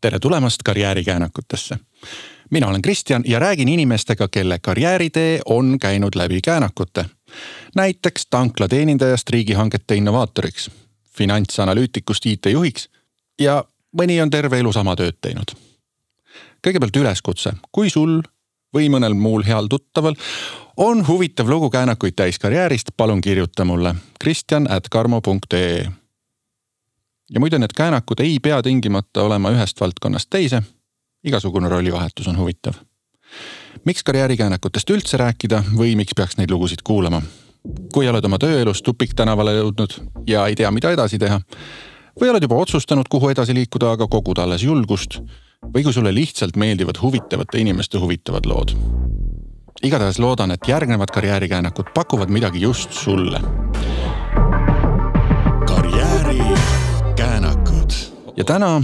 Tere tulemast karjäärikäänakutesse. Mina olen Kristjan ja räägin inimestega, kelle karjääritee on käinud läbi käänakute. Näiteks tanklateenindajast riigihangete innovaatoriks, finantsanalüütikust IT-juhiks ja mõni on terve elu sama tööd teinud. Kõigepealt üleskutse, kui sul või mõnel muul heal tuttaval on huvitav lugu käänakuid täis karjäärist, palun kirjuta mulle kristjan@karmo.ee. Ja muide, need käänakud ei pea tingimata olema ühest valdkonnast teise. Igasugune rollivahetus on huvitav. Miks karjäärikäänakutest üldse rääkida või miks peaks neid lugusid kuulama? Kui oled oma tööelus tupiktänavale jõudnud ja ei tea, mida edasi teha, või oled juba otsustanud, kuhu edasi liikuda, aga kogud alles julgust, või kui sulle lihtsalt meeldivad huvitavate inimeste huvitavad lood. Igatahes loodan, et järgnevad karjäärikäänakut pakuvad midagi just sulle. Ja täna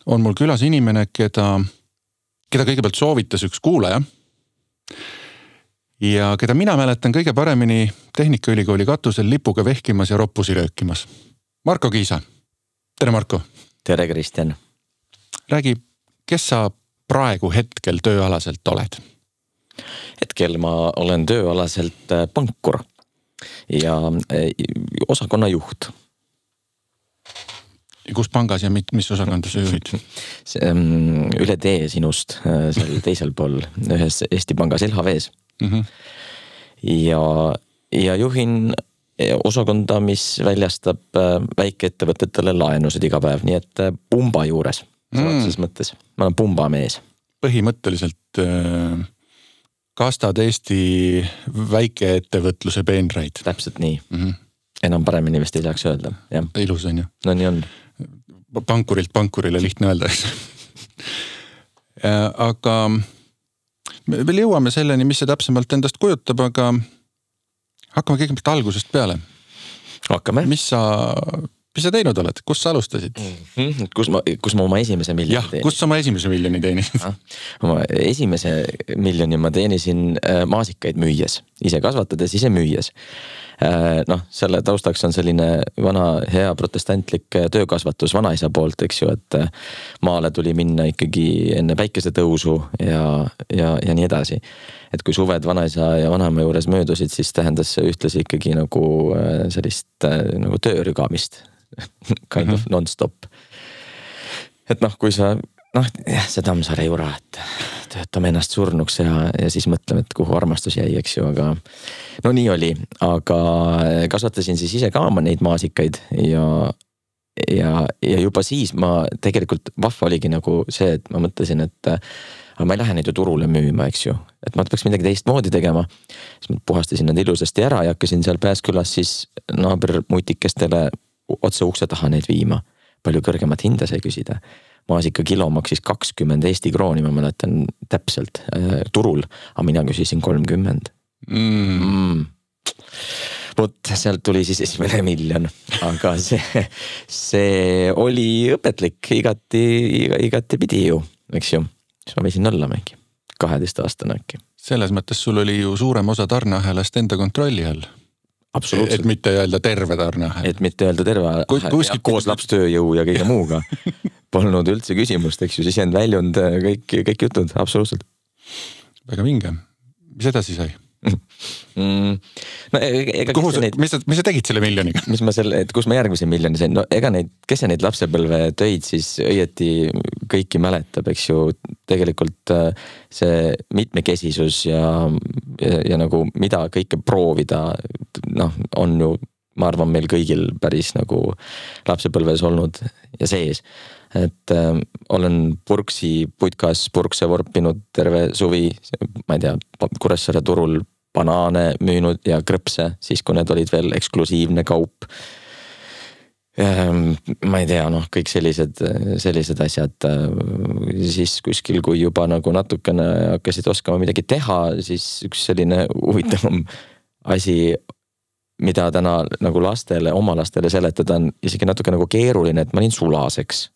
on mul külas inimene, keda kõigepealt soovitas üks kuulaja ja keda mina mäletan kõige paremini Tehnikaülikooli katusel lipuga vehkimas ja roppusi röökimas. Marko Kiisa. Tere, Marko. Tere, Kristjan. Räägi, kes sa praegu hetkel tööalaselt oled? Hetkel ma olen tööalaselt pankur ja osakonna juht. Kus pangas ja mis osakonda sa juhid? Üle tee sinust, seal teisel pool, ühes Eesti pangas LHVs. Ja juhin osakonda, mis väljastab väikeettevõtetele laenused iga päev, nii et pumba juures. Selles mõttes, ma olen pumba mees. Põhimõtteliselt kastad Eesti väikeettevõtluse peenraid. Täpselt nii. Enam paremini vist ei saaks öelda. Ja. Ilus on ju. No nii on. Pankurilt pankurile lihtne öelda. Aga veel jõuame selleni, mis see täpsemalt endast kujutab, aga hakkame kõigepealt algusest peale. Hakkame. Mis sa teinud oled? Kus sa alustasid? Kus ma oma esimese miljoni teenisin? Kus sa oma esimese miljoni teenisid? Oma esimese miljoni ma teenisin maasikaid müües. Ise kasvatades, ise müües. Selle taustaks on selline vana hea protestantlik töökasvatus vanaisa poolt, eks ju, et maale tuli minna ikkagi enne päikese tõusu ja nii edasi. Et kui suved vanaisa ja vanaema juures möödusid, siis tähendas see ühtlasi ikkagi nagu sellist nagu töörügamist, kind of non-stop. Et kui sa, see Tammsaare jura, et töötame ennast surnuks ja siis mõtleme, et kuhu armastus jäi, eks ju, aga no nii oli, aga kasvatasin siis ise ka neid maasikaid ja juba siis ma tegelikult vahva oligi nagu see, et ma mõtlesin, et ma ei lähe neid ju turule müüma, eks ju, et ma peaks midagi teistmoodi tegema, siis ma puhastasin nad ilusasti ära ja hakkasin seal Pääskülas siis naabermutikestele otse ukse taha neid viima, palju kõrgemat hinda sai küsida. Maasika kilo maksis 20 Eesti krooni, ma mäletan täpselt turul, aga mina küsisin 30. Vot sealt tuli siis esimene miljon, aga see oli õpetlik igati pidi ju, eks ju. Siis ma võisin olla mingi 12 aastane äkki. Selles mõttes sul oli ju suurem osa tarneahelast enda kontrolli all. Absoluutselt. Et mitte öelda terve tarneahel. Et mitte öelda terve koos lapstööjõu ja kõige muuga. Polnud üldse küsimust, eks ju, siis end väljund kõik jutud, absoluutselt. Väga vinge. Mis edasi sai? Mis sa tegid selle miljoniga? Kus ma järgmise miljoni sain? No ega kes neid lapsepõlve töid siis õieti kõiki mäletab, eks ju, tegelikult see mitmekesisus ja nagu mida kõike proovida, on ju, ma arvan, meil kõigil päris nagu lapsepõlves olnud ja sees. Et olen purksi putkas purkse vorpinud terve suvi, ma ei tea, Kuressaare turul banaane müünud ja krõpse, siis kui need olid veel eksklusiivne kaup. Ma ei tea, kõik sellised asjad. Siis kuskil, kui juba nagu natukene hakkasid oskama midagi teha, siis üks selline huvitavam asi, mida täna nagu oma lastele seletada on isegi natuke nagu keeruline, et ma olin sulaseks.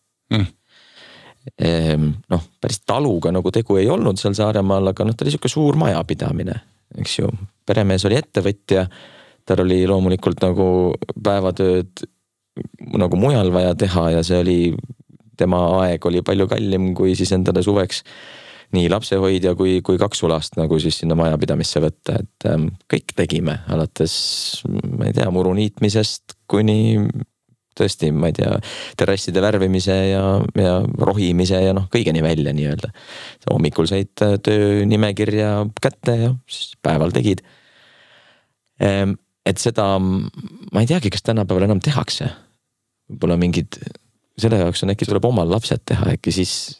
Päris taluga nagu tegu ei olnud seal Saaremaal, aga ta oli siuke suur majapidamine, eks ju. Peremees oli ettevõtja, tal oli loomulikult nagu päevatööd nagu mujal vaja teha ja see oli tema aeg oli palju kallim kui siis endale suveks nii lapsehoidja kui 2 last nagu siis sinna majapidamisse võtta, et kõik tegime alates, ma ei tea, muru niitmisest kuni tõesti, ma ei tea, terrasside värvimise ja rohimise ja kõigeni välja nii-öelda. Hommikul said töönimekirja kätte ja siis päeval tegid. Et seda, ma ei teagi, kas tänapäeval enam tehakse. Võib-olla mingid, selle jaoks on äkki tuleb omal lapsed teha, äkki siis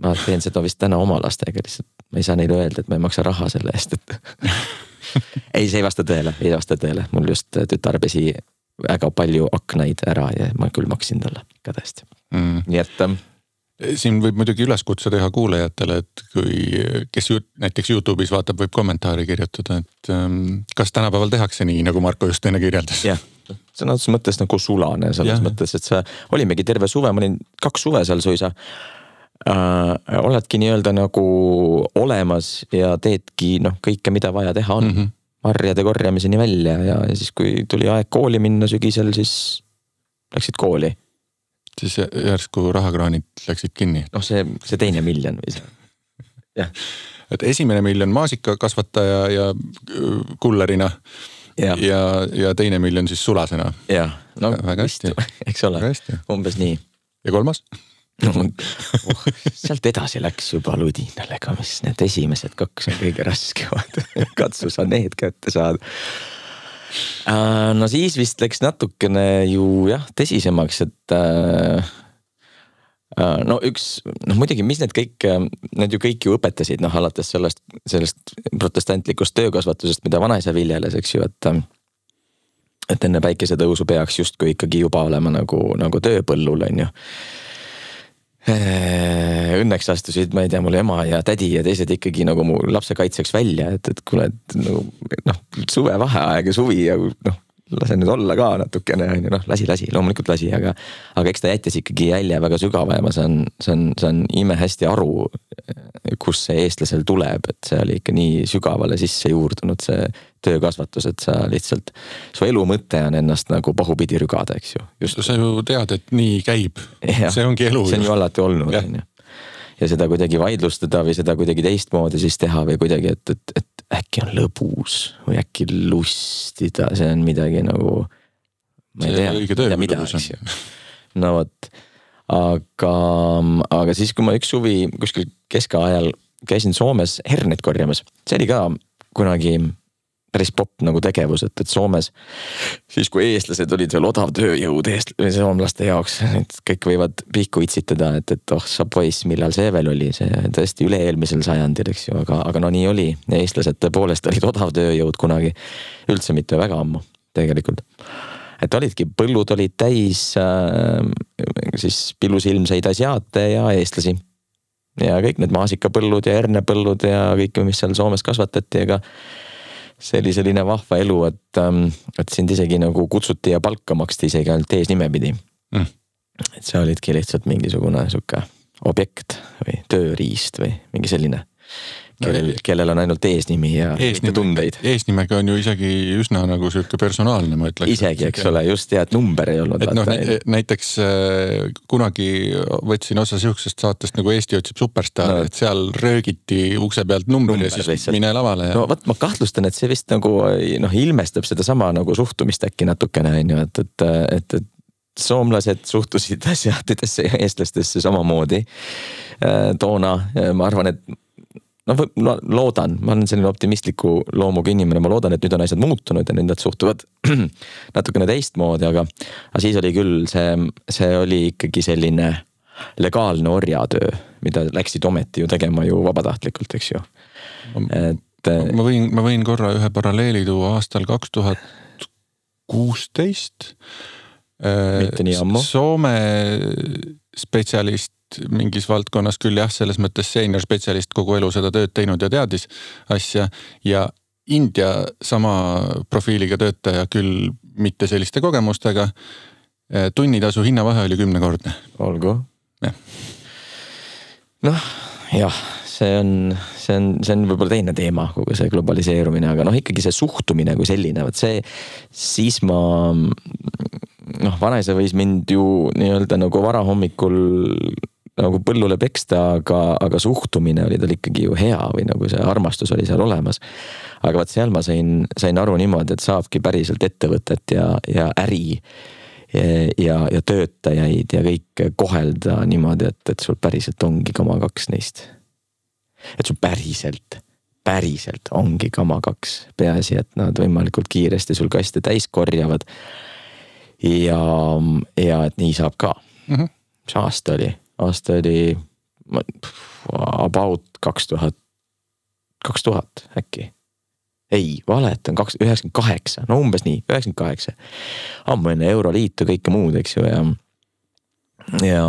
ma teen seda vist täna oma lastega, lihtsalt ma ei saa neile öelda, et ma ei maksa raha selle eest, et ei, see ei vasta tõele. Mul just tütar pesi väga palju aknaid ära ja ma küll maksin talle ka tõesti. Nii et siin võib muidugi üleskutse teha kuulajatele, et kui, kes näiteks YouTube'is vaatab, võib kommentaari kirjutada, et kas tänapäeval tehakse nii, nagu Marko just enne kirjeldas? Jah, sõna otseses mõttes nagu sulane, selles mõttes, et sa olimegi terve suve, ma olin 2 suve seal suisa, oledki nii-öelda nagu olemas ja teedki kõike, mida vaja teha on. Marjade korjamiseni välja ja siis kui tuli aeg kooli minna sügisel, siis läksid kooli. Siis järsku rahakraanid läksid kinni. See 2 miljon või see. Jah. Et esimene miljon maasikakasvataja ja kullerina ja 2 miljon siis sulasena. Jah, väga hästi. Eks ole, umbes nii. Ja 3? Sealt edasi läks juba ludinalega, mis need esimesed 2 on kõige raskemad. Katsu sa need kätte saada. No siis vist läks natukene ju tõsisemaks, et muidugi, mis need ju kõik ju õpetasid, alates sellest protestantlikust töökasvatusest, mida vanaisa viljeles, eks ju, et enne päikesetõusu peaks justkui ikkagi juba olema nagu tööpõllul, on ju. Õnneks astusid, ma ei tea, mul ema ja tädi ja teised ikkagi nagu mu lapse kaitseks välja, et kuule, suve vaheaeg ja suvi ja lase nüüd olla ka natukene, lasi, loomulikult lasi, aga eks ta jättis ikkagi jälje väga sügava ja ma saan ime hästi aru, kus see eestlasel tuleb, et see oli ikka nii sügavale sisse juurdunud see töökasvatus, et sa lihtsalt, su elu mõte on ennast nagu pahupidi rügada, eks ju. Sa ju tead, et nii käib. See ongi elu. See on ju alati olnud. Ja seda kuidagi vaidlustada või seda kuidagi teistmoodi siis teha või kuidagi, et äkki on lõbus või äkki lustida, see on midagi nagu, ma ei tea, mida, eks ju. No vot, aga siis, kui ma üks suvi kuskil keskaajal käisin Soomes hernet korjamas, see oli ka kunagi päris popp nagu tegevus, et Soomes siis kui eestlased olid veel odav tööjõud soomlaste jaoks, et kõik võivad pihku itsitada, et sa poiss, millal see veel oli, see tõesti üle-eelmisel sajandil, eks ju, aga no nii oli ja eestlased tõepoolest olid odav tööjõud kunagi, üldse mitte väga ammu tegelikult. Et olidki, põllud olid täis siis pilusilmseid asiaate ja eestlasi ja kõik need maasikapõllud ja hernepõllud ja kõik, mis seal Soomes kasvatati, aga see oli selline vahva elu, et sind isegi nagu kutsuti ja palka maksti isegi ainult eesnime pidi. Et see olidki lihtsalt mingisugune suke objekt või tööriist või mingi selline, kellel on ainult eesnimi ja tundeid. Eesnimega on ju isegi üsna nagu süke personaalne, ma ütleks. Isegi, eks ole, just ja, et number ei olnud. Et näiteks kunagi võtsin osa sihukesest saatest nagu Eesti otsib superstar, et seal röögiti ukse pealt number ja siis lihtsalt mine lavale. No võt, ma kahtlustan, et see vist nagu ilmestab seda sama nagu suhtumist äkki natukene, et soomlased suhtusid asiaatidesse ja eestlastesse samamoodi toona. Ma arvan, et loodan, ma olen selline optimistliku loomuga inimene, ma loodan, et nüüd on asjad muutunud ja nüüd nad suhtuvad natukene teistmoodi, aga siis oli küll, see oli ikkagi selline legaalne orjatöö, mida läksid ometi ju tegema ju vabatahtlikult, eks ju. Ma võin korra ühe paralleeli tuua aastal 2016. Mitte nii ammu. Soome spetsialist mingis valdkonnas küll selles mõttes senior spetsialist kogu elu seda tööd teinud ja teadis asja ja India sama profiiliga töötaja küll mitte selliste kogemustega. Tunnitasu hinnavahe oli 10-kordne. Olgu. Jah, see on võib-olla teine teema, kogu see globaliseerumine, aga ikkagi see suhtumine kui selline, siis ma vanaisa võis mind ju nii-öelda nagu varahommikul nagu põllule peksta, aga suhtumine oli tal ikkagi ju hea või nagu see armastus oli seal olemas. Aga vaat seal ma sain aru niimoodi, et saabki päriselt ettevõtet ja äri ja töötajaid ja kõike kohelda niimoodi, et sul päriselt ongi kama 2 neist. Et sul päriselt ongi kama 2. Peaasi, et nad võimalikult kiiresti sul kaste täis korjavad ja et nii saab ka. Mis aasta oli about 2000 äkki. Ei, valet on 98, no umbes nii, 98. Ammu enne Euroliitu kõike muud, eks ju, ja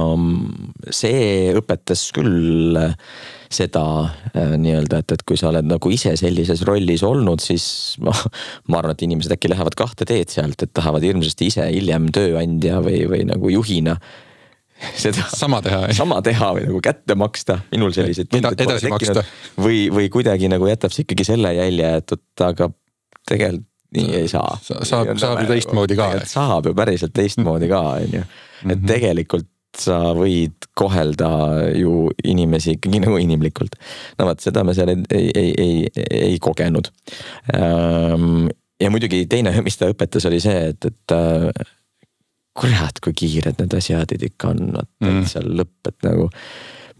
see õpetas küll seda nii-öelda, et kui sa oled nagu ise sellises rollis olnud, siis ma arvan, et inimesed äkki lähevad 2 teed sealt, et tahavad hirmsasti ise hiljem tööandja või nagu juhina seda sama teha või nagu kätte maksta. Minul selliseid edasi maksta. Või kuidagi nagu jätab see ikkagi selle jälje, et aga tegelikult nii ei saa. Saab ju teistmoodi ka. Saab ju päriselt teistmoodi ka. Et tegelikult sa võid kohelda ju inimesi ikkagi nagu inimlikult. No vaat seda me seal ei kogenud. Ja muidugi teine, mis ta õpetas, oli see, et kurat, kui kiired need asjad ikka on, et seal lõpp, et nagu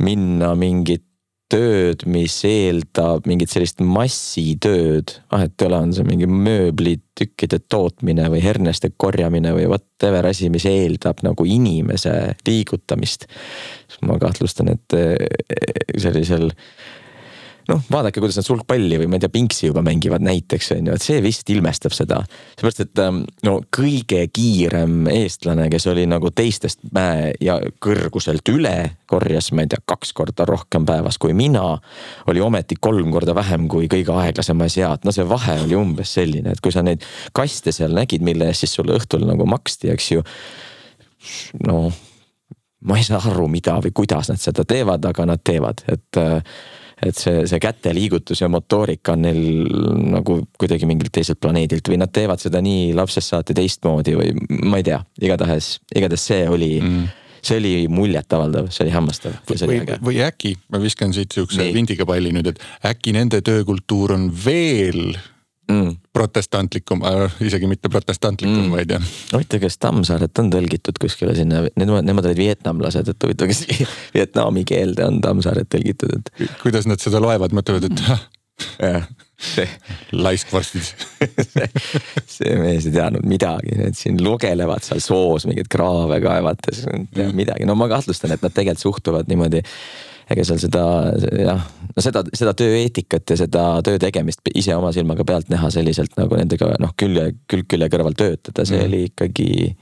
minna mingit tööd, mis eeldab mingit sellist massitööd, et ole on see mingi mööblitükkide tootmine või herneste korjamine või whatever asi, mis eeldab nagu inimese liigutamist. Ma kahtlustan, et sellisel vaadake, kuidas nad sulgpalli või ma ei tea, pingsi juba mängivad näiteks, et see vist ilmestab seda. Seepärast, et kõige kiirem eestlane, kes oli nagu teistest mäe ja kõrguselt üle, korjas, ma ei tea, 2 korda rohkem päevas kui mina, oli ometi 3 korda vähem kui kõige aeglasem asjaat. No see vahe oli umbes selline, et kui sa neid kaste seal nägid, mille eest siis sulle õhtul nagu maksti, eks ju, ma ei saa aru, mida või kuidas nad seda teevad, aga nad teevad, et see käte liigutus ja motoorika on neil nagu kuidagi mingilt teiselt planeedilt või nad teevad seda nii lapsest saati teistmoodi või ma ei tea, igatahes see oli muljetavaldav, see oli hämmastav. Või äkki, ma viskan siit siukse vindiga palli nüüd, et äkki nende töökultuur on veel protestantlikum, isegi mitte protestantlikum, ma ei tea. Huvitav, kas Tammsaaret on tõlgitud kuskile sinna, nemad olid vietnamlased, et huvitav, kas vietnami keelde on Tammsaaret tõlgitud. Kuidas nad seda loevad, mõtlevad, et laiskvarstid. See mees ei teadnud midagi, need siin lugelevad seal soos mingid kraave kaevates, midagi. No ma kahtlustan, et nad tegelikult suhtuvad niimoodi, ega seal seda tööeetikat ja seda töö tegemist ise oma silmaga pealt näha selliselt nagu nendega külg-külje kõrval töötada, see oli ikkagi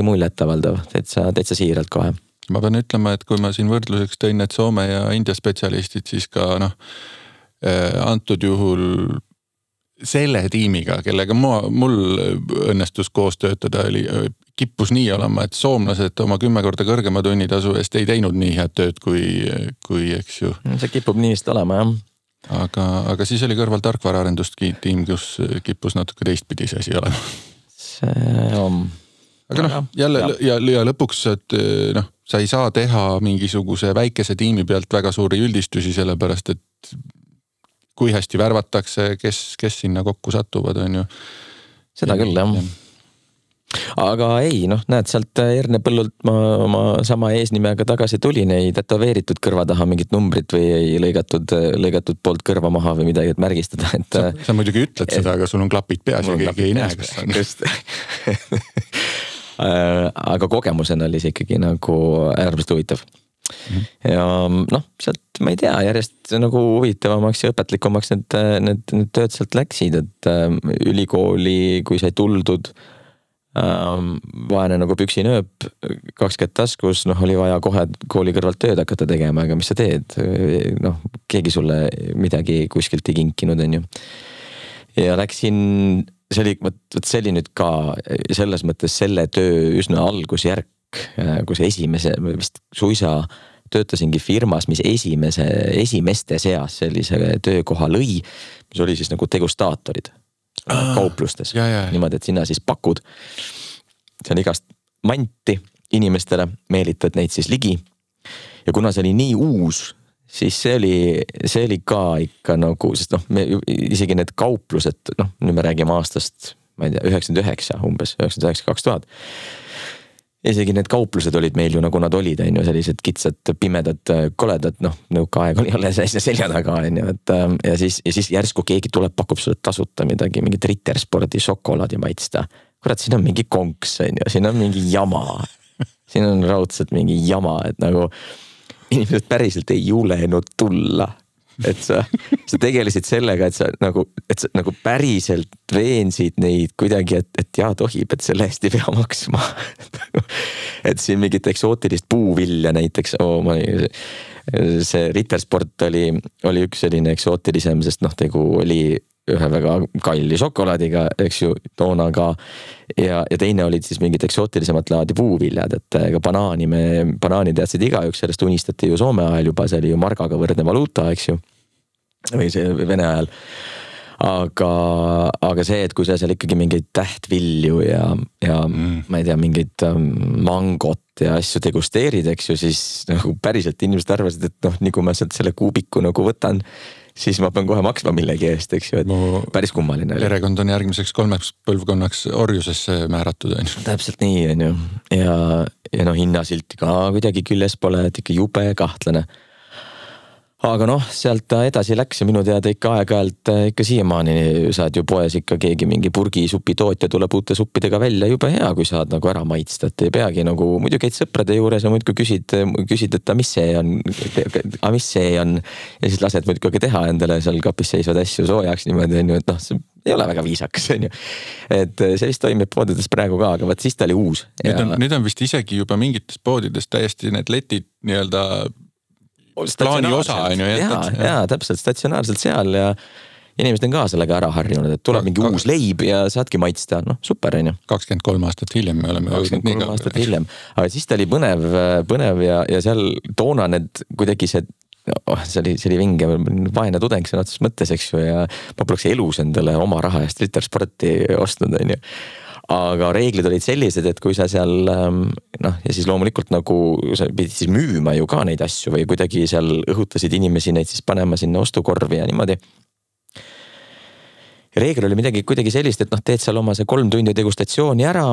muljetavaldav, täitsa siiralt kohe. Ma pean ütlema, et kui ma siin võrdluseks tõin need Soome ja India spetsialistid, siis ka antud juhul selle tiimiga, kellega mul õnnestus koos töötada, kippus nii olema, et soomlased oma 10 korda kõrgema tunnitasu eest ei teinud nii head tööd kui eks ju. See kipub nii vist olema, jah. Aga siis oli kõrval tarkvaraarendusttiim, kus kippus natuke teistpidi see asi olema. See on. Aga jälle ja lõpuks, et sa ei saa teha mingisuguse väikese tiimi pealt väga suuri üldistusi, sellepärast, et kui hästi värvatakse, kes sinna kokku satuvad, on ju. Seda küll, jah. Aga ei, näed, sealt Erne Põllult ma oma sama eesnimega tagasi tulin, ei tätoveeritud kõrva taha mingit numbrit või ei lõigatud poolt kõrva maha või midagi, et märgistada. Sa muidugi ütled seda, aga sul on klapid peas ja keegi ei näe, kas on. Just. Aga kogemusena oli see ikkagi nagu äärmiselt huvitav. Ja sealt ma ei tea, järjest nagu huvitavamaks ja õpetlikumaks need tööd sealt läksid, et ülikooli, kui sai tuldud, vaene nagu püksinööp, 20 taskus, oli vaja kohe kooli kõrvalt tööd hakata tegema, aga mis sa teed? Keegi sulle midagi kuskilt ei kinkinud, on ju. Ja läksin, see oli nüüd ka selles mõttes selle töö üsna algusjärk, kus esimese, vist suisa töötasingi firmas, mis esimeste seas sellise töökoha lõi, mis oli siis nagu degustaatorid kauplustes. Niimoodi, et sinna siis pakud seal igast manti inimestele, meelitad neid siis ligi. Ja kuna see oli nii uus, siis see oli ka ikka nagu, sest isegi need kauplused, nüüd me räägime aastast, ma ei tea, 99 umbes, 99-2000. Isegi need kauplused olid meil ju nagu nad olid, sellised kitsad, pimedad, koledad, nõuka aeg oli alles äsja selja taga, ja siis järsku keegi tuleb, pakub sulle tasuta midagi, mingit Ritterspordi šokolaadi maitsta. Kurat, siin on mingi konks, siin on mingi jama. Siin on raudselt mingi jama, et nagu inimesed päriselt ei julenud tulla. Et sa tegelesid sellega, et sa nagu päriselt veensid neid kuidagi, et jaa tohib, et selle eest ei pea maksma. Et siin mingit eksootilist puuvilja näiteks, see Rittersport oli üks selline eksootilisem, sest tegu oli ühe väga kalli šokolaadiga, eks ju, toonaga ja teine olid siis mingid eksootilisemaid laadi puuviljad, et ega banaani teadsid igaüks, sellest unistati ju Soome ajal juba, see oli ju margaga võrdne valuuta, eks ju, või see Vene ajal. Aga see, et kui sa seal ikkagi mingeid tähtvilju ja ma ei tea, mingeid mangot ja asju degusteerid, eks ju, siis nagu päriselt inimesed arvasid, et nii kui ma sealt selle kuubiku nagu võtan, siis ma pean kohe maksma millegi eest, eks ju, et päris kummaline. Perekond on järgmiseks 3 põlvkonnaks orjusesse määratud. Täpselt nii, on ju. Ja hinnasilti ka kuidagi küljes pole, et ikka jube kahtlane. Aga sealt ta edasi läks ja minu teada ikka aeg-ajalt ikka siiamaani saad ju poes ikka keegi mingi purgisupitootja tuleb uute suppidega välja, jube hea, kui saad nagu ära maitsta, et ei peagi nagu muidugi käid sõprade juures ja muidugi küsid, et mis see on ja siis lased muidugi teha endale seal kapis seisvad asju soojaks niimoodi, et see ei ole väga viisakas, on ju. Et see vist toimib poodides praegu ka, aga siis ta oli uus. Nüüd on vist isegi juba mingites poodides täiesti need letid nii-öelda plaani osa on ju jätad. Jaa, täpselt statsionaarselt seal ja inimesed on ka sellega ära harjunud, et tuleb mingi uus leib ja saadki maitsta, super on ju. 23 aastat hiljem me oleme 23 aastat hiljem, aga siis ta oli põnev ja seal toona need kuidagi see oli vinge, vaene tudeng sõna otseses mõttes, eks ju, ja ma poleks elus endale oma raha eest Rittersporti ostnud, on ju. Aga reeglid olid sellised, et kui sa seal, ja siis loomulikult nagu sa pidid siis müüma ju ka neid asju või kuidagi seal õhutasid inimesi neid siis panema sinna ostukorvi ja niimoodi. Reegel oli midagi kuidagi sellist, et teed seal oma see 3 tundi degustatsiooni ära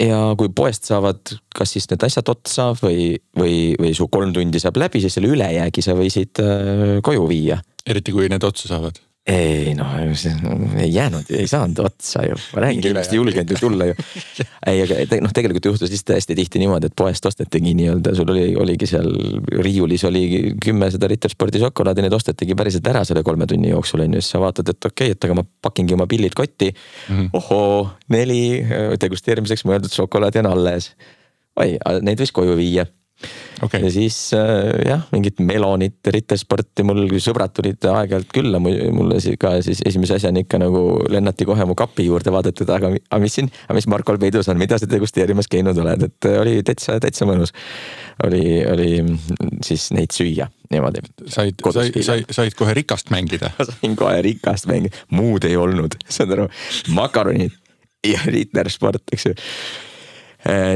ja kui poest saavad kas siis need asjad otsa või su 3 tundi saab läbi, siis selle ülejäägi sa võisid koju viia. Eriti kui need otsa saavad. Ei, ei jäänud, ei saanud otsa ju. Ma räägin, inimest ei julgenud ju tulla ju. Ei, aga tegelikult juhtus siis tõesti tihti niimoodi, et poest ostetegi nii-öelda, sul oligi seal riiulis oli 10 seda Ritterspordi šokolaadi, need ostetegi päriselt ära selle 3 tunni jooksul, on ju, siis sa vaatad, et okei, et aga ma pakingi oma pillid kotti. Ohoo, 4 degusteerimiseks mõeldud šokolaadi on alles. Oi, neid võis koju viia. Okay. Ja siis mingid melonit, Rittersporti, mul sõbrad tulid aeg-ajalt külla, mulle ka siis esimese asjani ikka nagu lennati kohe mu kapi juurde vaadatud, aga mis Markol peidus on, mida sa degusteerimas käinud oled, et oli täitsa mõnus. Oli siis neid süüa niimoodi. Said kohe rikast mängida? Sain kohe rikast mängida, muud ei olnud, saad aru, makaronid ja Rittersport, eks ju.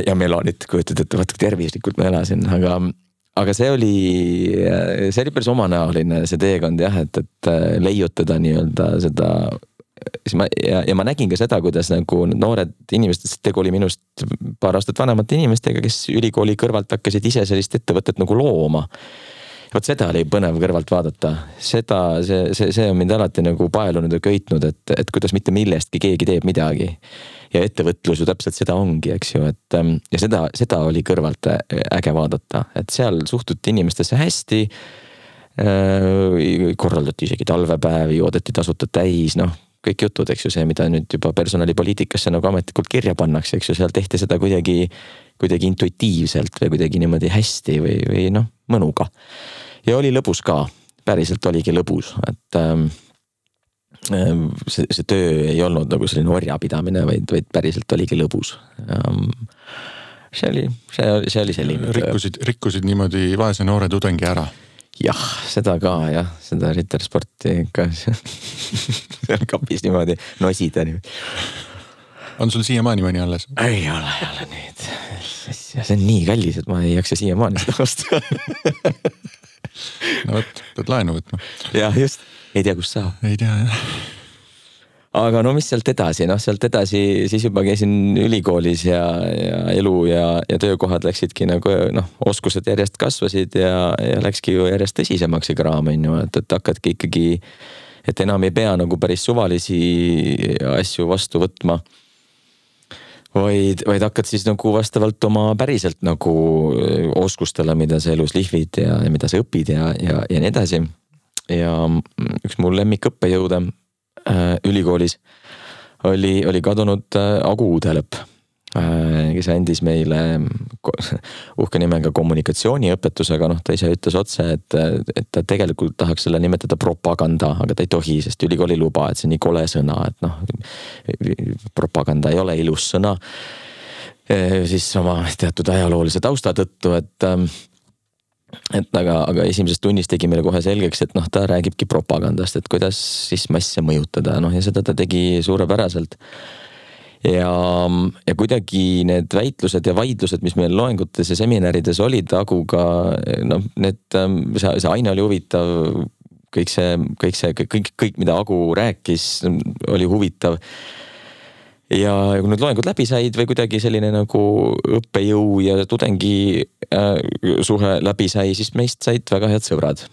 Ja melonit, kujutad, et vaata tervislikult ma elasin, aga see oli päris omanäoline see teekond jah, et leiutada nii-öelda seda ja ma nägin ka seda, kuidas nagu noored inimesed, tegu oli minust paar aastat vanemate inimestega, kes ülikooli kõrvalt hakkasid ise sellist ettevõtet nagu looma. Vot seda oli põnev kõrvalt vaadata. See on mind alati nagu paelunud ja köitnud, et kuidas mitte millestki keegi teeb midagi. Ja ettevõtlus ju täpselt seda ongi, eks ju, ja seda oli kõrvalt äge vaadata, et seal suhtuti inimestesse hästi, korraldati isegi talvepäevi, joodeti tasuta täis, kõik jutud, eks ju, see, mida nüüd juba personalipoliitikasse nagu ametlikult kirja pannakse, eks ju, seal tehti seda kuidagi intuitiivselt või kuidagi niimoodi hästi või mõnuga. Ja oli lõbus ka, päriselt oligi lõbus, et see töö ei olnud nagu selline orjapidamine, vaid päriselt oligi lõbus. See oli selline rikkusid niimoodi vaese noore tudengi ära? Jah, seda ka, jah, seda Rittersporti ikka seal kapis niimoodi nosida. On sul siiamaani mõni alles? Ei ole nüüd. See on nii kallis, et ma ei jaksa siiamaani seda osta. No võt, pead laenu võtma. Jah, just. Ei tea, kus saab. Ei tea, jah. Aga no mis sealt edasi? No sealt edasi siis juba käisin ülikoolis ja elu ja töökohad läksidki nagu oskused järjest kasvasid ja läkski ju järjest tõsisemaks see kraam, et hakkadki ikkagi, et enam ei pea nagu päris suvalisi asju vastu võtma. Vaid hakkad siis nagu vastavalt oma päriselt nagu oskustele, mida sa elus lihvid ja mida sa õpid ja nii edasi. Ja üks mul lemmikõppejõude ülikoolis oli kadunud Agu Uudelõpp, kes andis meile uhke nimega kommunikatsiooniõpetusega, ta ise ütles otse, et ta tegelikult tahaks selle nimetada propaganda, aga ta ei tohi, sest ülikooli luba, et see on nii kole sõna, et propaganda ei ole ilus sõna. Siis oma teatud ajaloolise tausta tõttu, aga esimeses tunnis tegi meile kohe selgeks, et ta räägibki propagandast, et kuidas siis masse mõjutada, ja seda ta tegi suurepäraselt. Ja kuidagi need väitlused ja vaidlused, mis meil loengutes ja seminarides olid Aguga, see aine oli huvitav, kõik mida Agu rääkis, oli huvitav. Ja kui need loengud läbi said või kuidagi selline nagu õppejõu ja tudengi suhe läbi sai, siis meist said väga head sõbrad.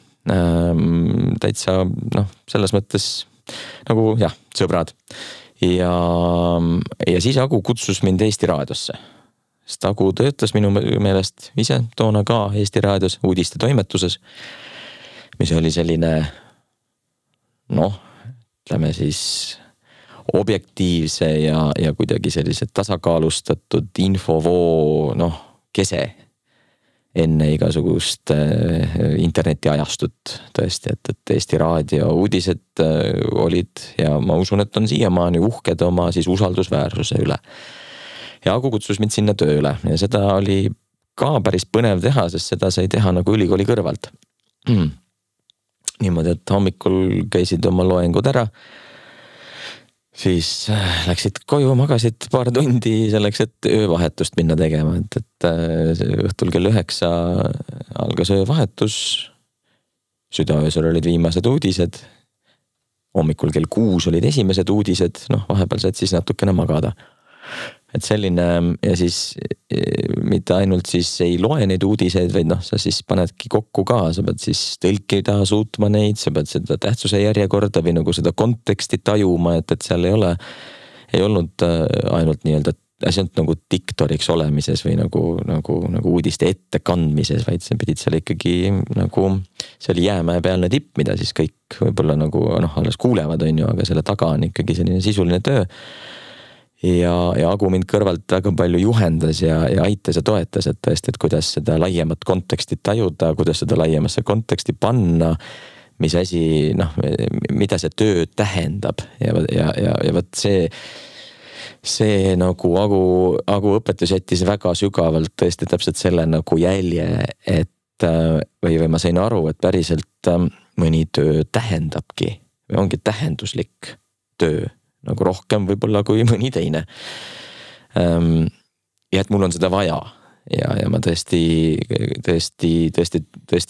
Täitsa, selles mõttes nagu sõbrad. Ja siis Agu kutsus mind Eesti Raadiosse. Sest Agu töötas minu meelest ise toona ka Eesti Raadios uudiste toimetuses, mis oli selline, ütleme siis objektiivse ja kuidagi sellised tasakaalustatud infovoo, kese enne igasugust internetiajastut tõesti, et Eesti Raadio uudised olid ja ma usun, et on siiamaani uhked oma siis usaldusväärsuse üle. Ja Agu kutsus mind sinna tööle ja seda oli ka päris põnev teha, sest seda sai teha nagu ülikooli kõrvalt. Niimoodi, et hommikul käisid oma loengud ära, siis läksid koju, magasid paar tundi selleks, et öövahetust minna tegema, et õhtul kell 9 algas öövahetus, südaöösel olid viimased uudised, hommikul kell 6 olid esimesed uudised, vahepeal said siis natukene magada. Et selline ja siis mitte ainult siis ei loe neid uudiseid, vaid sa siis panedki kokku ka, sa pead siis tõlkida suutma neid, sa pead seda tähtsuse järjekorda või nagu seda konteksti tajuma, et seal ei olnud ainult nii-öelda asjant nagu diktoriks olemises või nagu uudiste ette kandmises, vaid sa pidid seal ikkagi nagu, see oli jäämäe pealne tipp, mida siis kõik võib-olla nagu alles kuulevad, aga selle taga on ikkagi selline sisuline töö. Ja Agu mind kõrvalt väga palju juhendas ja aitas ja toetas, et tõesti, et kuidas seda laiemat konteksti tajuda, kuidas seda laiemasse konteksti panna, mis asi, mida see töö tähendab ja võt see nagu Agu õpetus jättis väga sügavalt tõesti täpselt selle nagu jälje, et või ma sain aru, et päriselt mõni töö tähendabki või ongi tähenduslik töö nagu rohkem võib-olla kui mõni teine. Ja et mul on seda vaja ja ma tõesti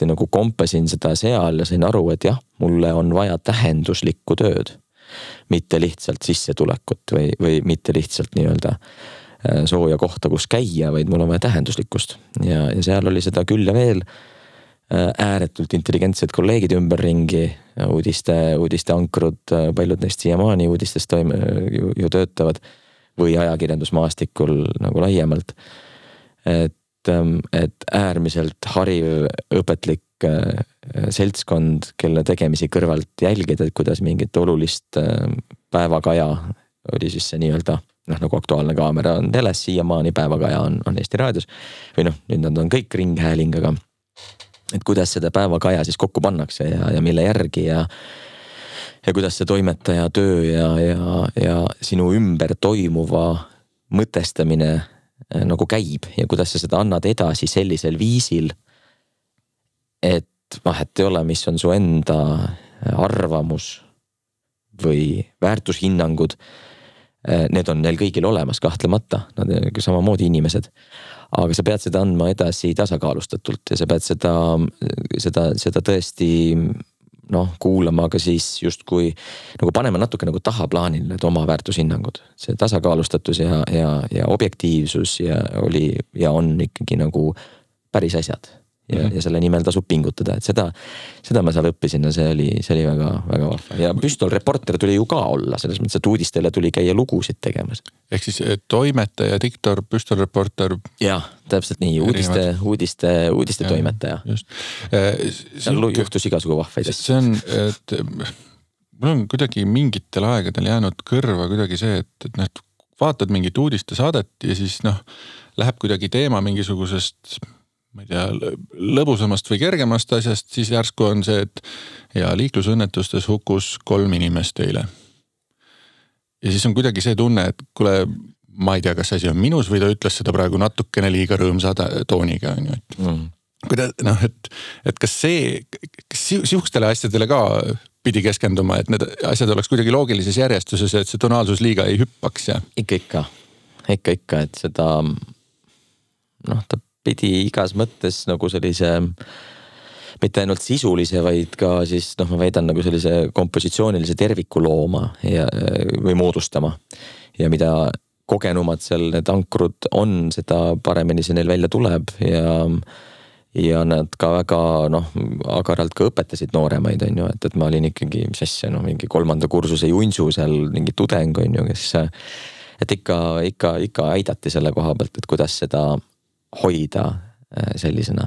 nagu kompasin seda seal ja sain aru, et jah, mulle on vaja tähenduslikku tööd, mitte lihtsalt sissetulekut või mitte lihtsalt nii-öelda sooja kohta, kus käia, vaid mul on vaja tähenduslikkust ja seal oli seda küll ja veel. Ääretult intelligentsed kolleegid ümberringi, uudiste ankrud, paljud neist siiamaani uudistest ju töötavad või ajakirjandusmaastikul nagu laiemalt. Et äärmiselt hariv õpetlik seltskond, kelle tegemisi kõrvalt jälgida, et kuidas mingit olulist päevakaja oli siis see nii-öelda nagu Aktuaalne kaamera on teles, siiamaani päevakaja on Eesti Raadios või nüüd nad on kõik ringhääling, aga et kuidas seda päevakaja siis kokku pannakse ja mille järgi ja kuidas see toimetaja töö ja sinu ümber toimuva mõtestamine nagu käib ja kuidas sa seda annad edasi sellisel viisil, et vahet ei ole, mis on su enda arvamus või väärtushinnangud, Need on neil kõigil olemas kahtlemata, nad on samamoodi inimesed. Aga sa pead seda andma edasi tasakaalustatult ja sa pead seda tõesti kuulama ka siis justkui nagu panema natuke nagu tahaplaanil need oma väärtushinnangud. See tasakaalustatus ja objektiivsus ja on ikkagi nagu päris asjad. Ja selle nimel tasub pingutada, et seda ma seal õppisin ja see oli väga, väga vahva. Ja püstolreporter tuli ju ka olla, selles mõttes, et uudistele tuli käia lugusid tegemas. Ehk siis toimetaja, diktor, püstolreporter. Jah, täpselt nii, uudiste toimetaja. Seal juhtus igasugu vahvaid. See on, et mul on kuidagi mingitel aegadel jäänud kõrva kuidagi see, et vaatad mingit uudistesaadet ja siis läheb kuidagi teema mingisugusest ma ei tea, lõbusamast või kergemast asjast, siis järsku on see, et liiklusõnnetustes hukkus 3 inimest eile. Ja siis on kuidagi see tunne, et kuule, ma ei tea, kas asi on minus või ta ütles seda praegu natukene liiga rõõmsa tooniga. Et kas sihukestele asjadele ka pidi keskenduma, et need asjad oleks kuidagi loogilises järjestuses, et see tonaalsus liiga ei hüppaks? Ja? Ikka, et seda ta pidi igas mõttes nagu sellise, mitte ainult sisulise, vaid ka siis, ma väidan nagu sellise kompositsioonilise terviku looma või moodustama. Ja mida kogenumad seal need ankrud on, seda paremini see neil välja tuleb ja nad ka väga, agaralt ka õpetasid nooremaid, on ju, et ma olin ikkagi, mis asja, mingi 3. kursuse junsu seal, mingi tudeng, on ju, kes, et ikka aidati selle koha pealt, et kuidas seda hoida sellisena.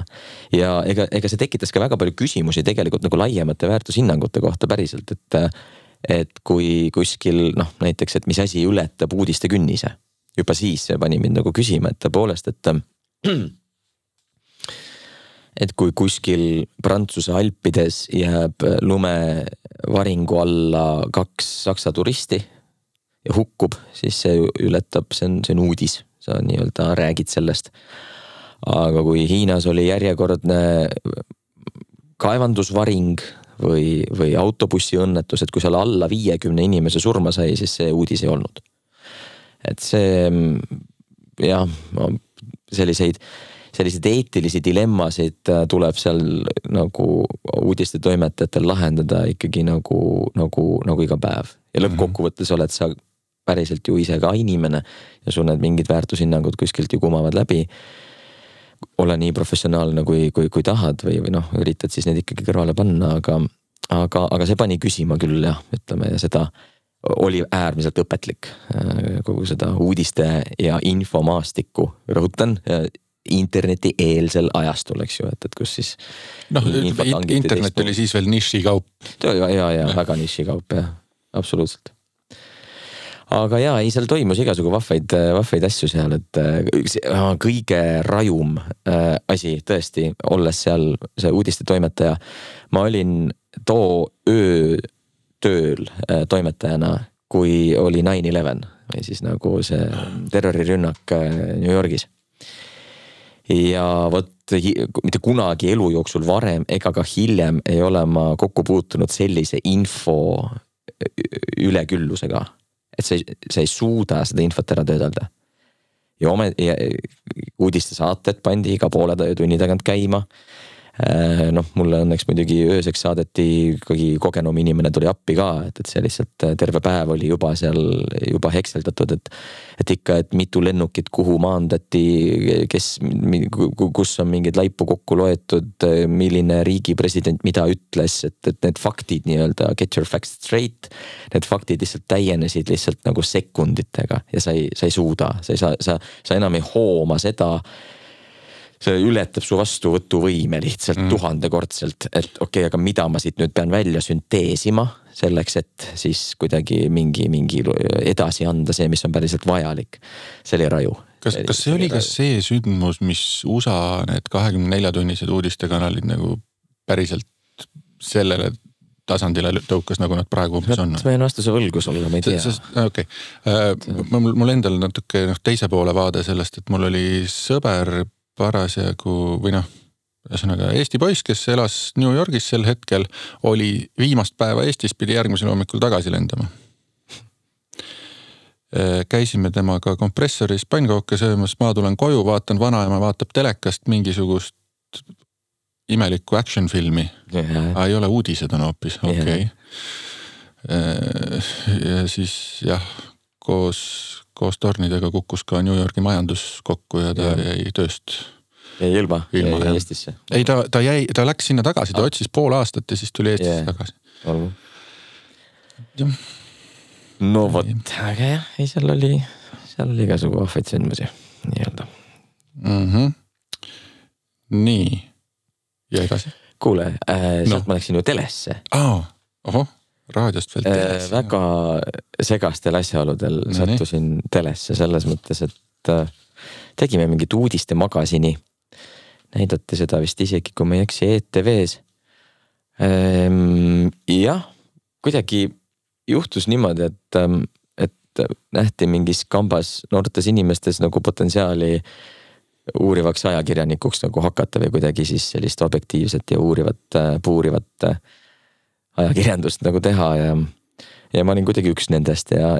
Ja ega see tekitas ka väga palju küsimusi tegelikult nagu laiemate väärtushinnangute kohta päriselt, et kui kuskil, näiteks, et mis asi ületab uudiste künnise. Juba siis see pani mind nagu küsima, et tõepoolest, et kui kuskil Prantsuse Alpides jääb lumevaringu alla 2 saksa turisti ja hukkub, siis see ületab, see on uudis. Sa nii-öelda räägid sellest. Aga kui Hiinas oli järjekordne kaevandusvaring või autobussi õnnetus, et kui seal alla 50 inimese surma sai, siis see uudis ei olnud. Et see, selliseid eetilisi dilemmasid tuleb seal nagu uudiste toimetajatel lahendada ikkagi nagu iga päev. Ja lõppkokkuvõttes oled sa päriselt ju ise ka inimene ja sul need mingid väärtushinnangud kuskilt ju kumavad läbi. Ole nii professionaalne kui tahad või üritad siis need ikkagi kõrvale panna, aga see pani küsima küll ütleme, ja seda oli äärmiselt õpetlik kogu seda uudiste ja infomaastikku, rõhutan, interneti eelsel ajastul, eks ju, et kus siis internet oli siis veel nišikaup. Ja, väga nišikaup, absoluutselt. Aga seal toimus igasugu vahvaid asju seal, et kõige rajum asi tõesti, olles seal see uudiste toimetaja. Ma olin too öö tööl toimetajana, kui oli 9/11 või siis nagu see terrorirünnak New Yorgis. Ja mitte kunagi elu jooksul varem ega ka hiljem ei ole ma kokku puutunud sellise info üleküllusega. Et sa ei suuda seda infot ära töödelda. Ja uudiste saated pandi iga poole tunni tagant käima. Mulle õnneks muidugi ööseks saadeti ikkagi kogenum inimene tuli appi ka, et see lihtsalt terve päev oli juba seal juba hekseldatud, et ikka, et mitu lennukit kuhu maandati, kus on mingid laipu kokku loetud, milline riigi president mida ütles, et need faktid nii-öelda, get your facts straight, need faktid lihtsalt täienesid lihtsalt nagu sekunditega ja sa ei suuda, sa enam ei hooma seda, see ületab su vastuvõtuvõime lihtsalt 1000-kordselt, et okei, aga mida ma siit nüüd pean välja sünteesima selleks, et siis kuidagi mingi edasi anda see, mis on päriselt vajalik. See oli raju. Kas see oli ka see sündmus, mis USA need 24-tunnised uudistekanalid nagu päriselt sellele tasandile tõukas, nagu nad praegu on? See võin vastuse võlgus olla, ma ei tea. Okei. Mul endal natuke teise poole vaade sellest, et mul oli sõber parasjagu või ühesõnaga Eesti poiss, kes elas New Yorgis sel hetkel, oli viimast päeva Eestis, pidi järgmisel hommikul tagasi lendama. käisime temaga kompressoris pannkooke söömas, ma tulen koju, vaatan, vanaema vaatab telekast mingisugust imelikku action filmi. Ei ole uudised on hoopis, okei. Ja siis jah, koos tornidega kukkus ka New Yorgi majandus kokku ja ta jäi tööst. Jäi ilma Eestisse? Ei, ta läks sinna tagasi, ta otsis pool aastat ja siis tuli Eestisse tagasi. No vot, aga jah, ei, seal oli igasugu ahvaid sündmusi, nii-öelda. Nii, ja edasi? Kuule, sealt ma läksin ju telesse. Raadiost veel telesse. Väga segastel asjaoludel sattusin telesse selles mõttes, et tegime mingit uudiste magasini. Näidati seda vist isegi, kui ma ei eksi ETV-s. Jah, kuidagi juhtus niimoodi, et nähti mingis kambas noortes inimestes nagu potentsiaali uurivaks ajakirjanikuks nagu hakata või kuidagi siis sellist objektiivset ja puurivat ajakirjandust nagu teha ja ma olin kuidagi üks nendest ja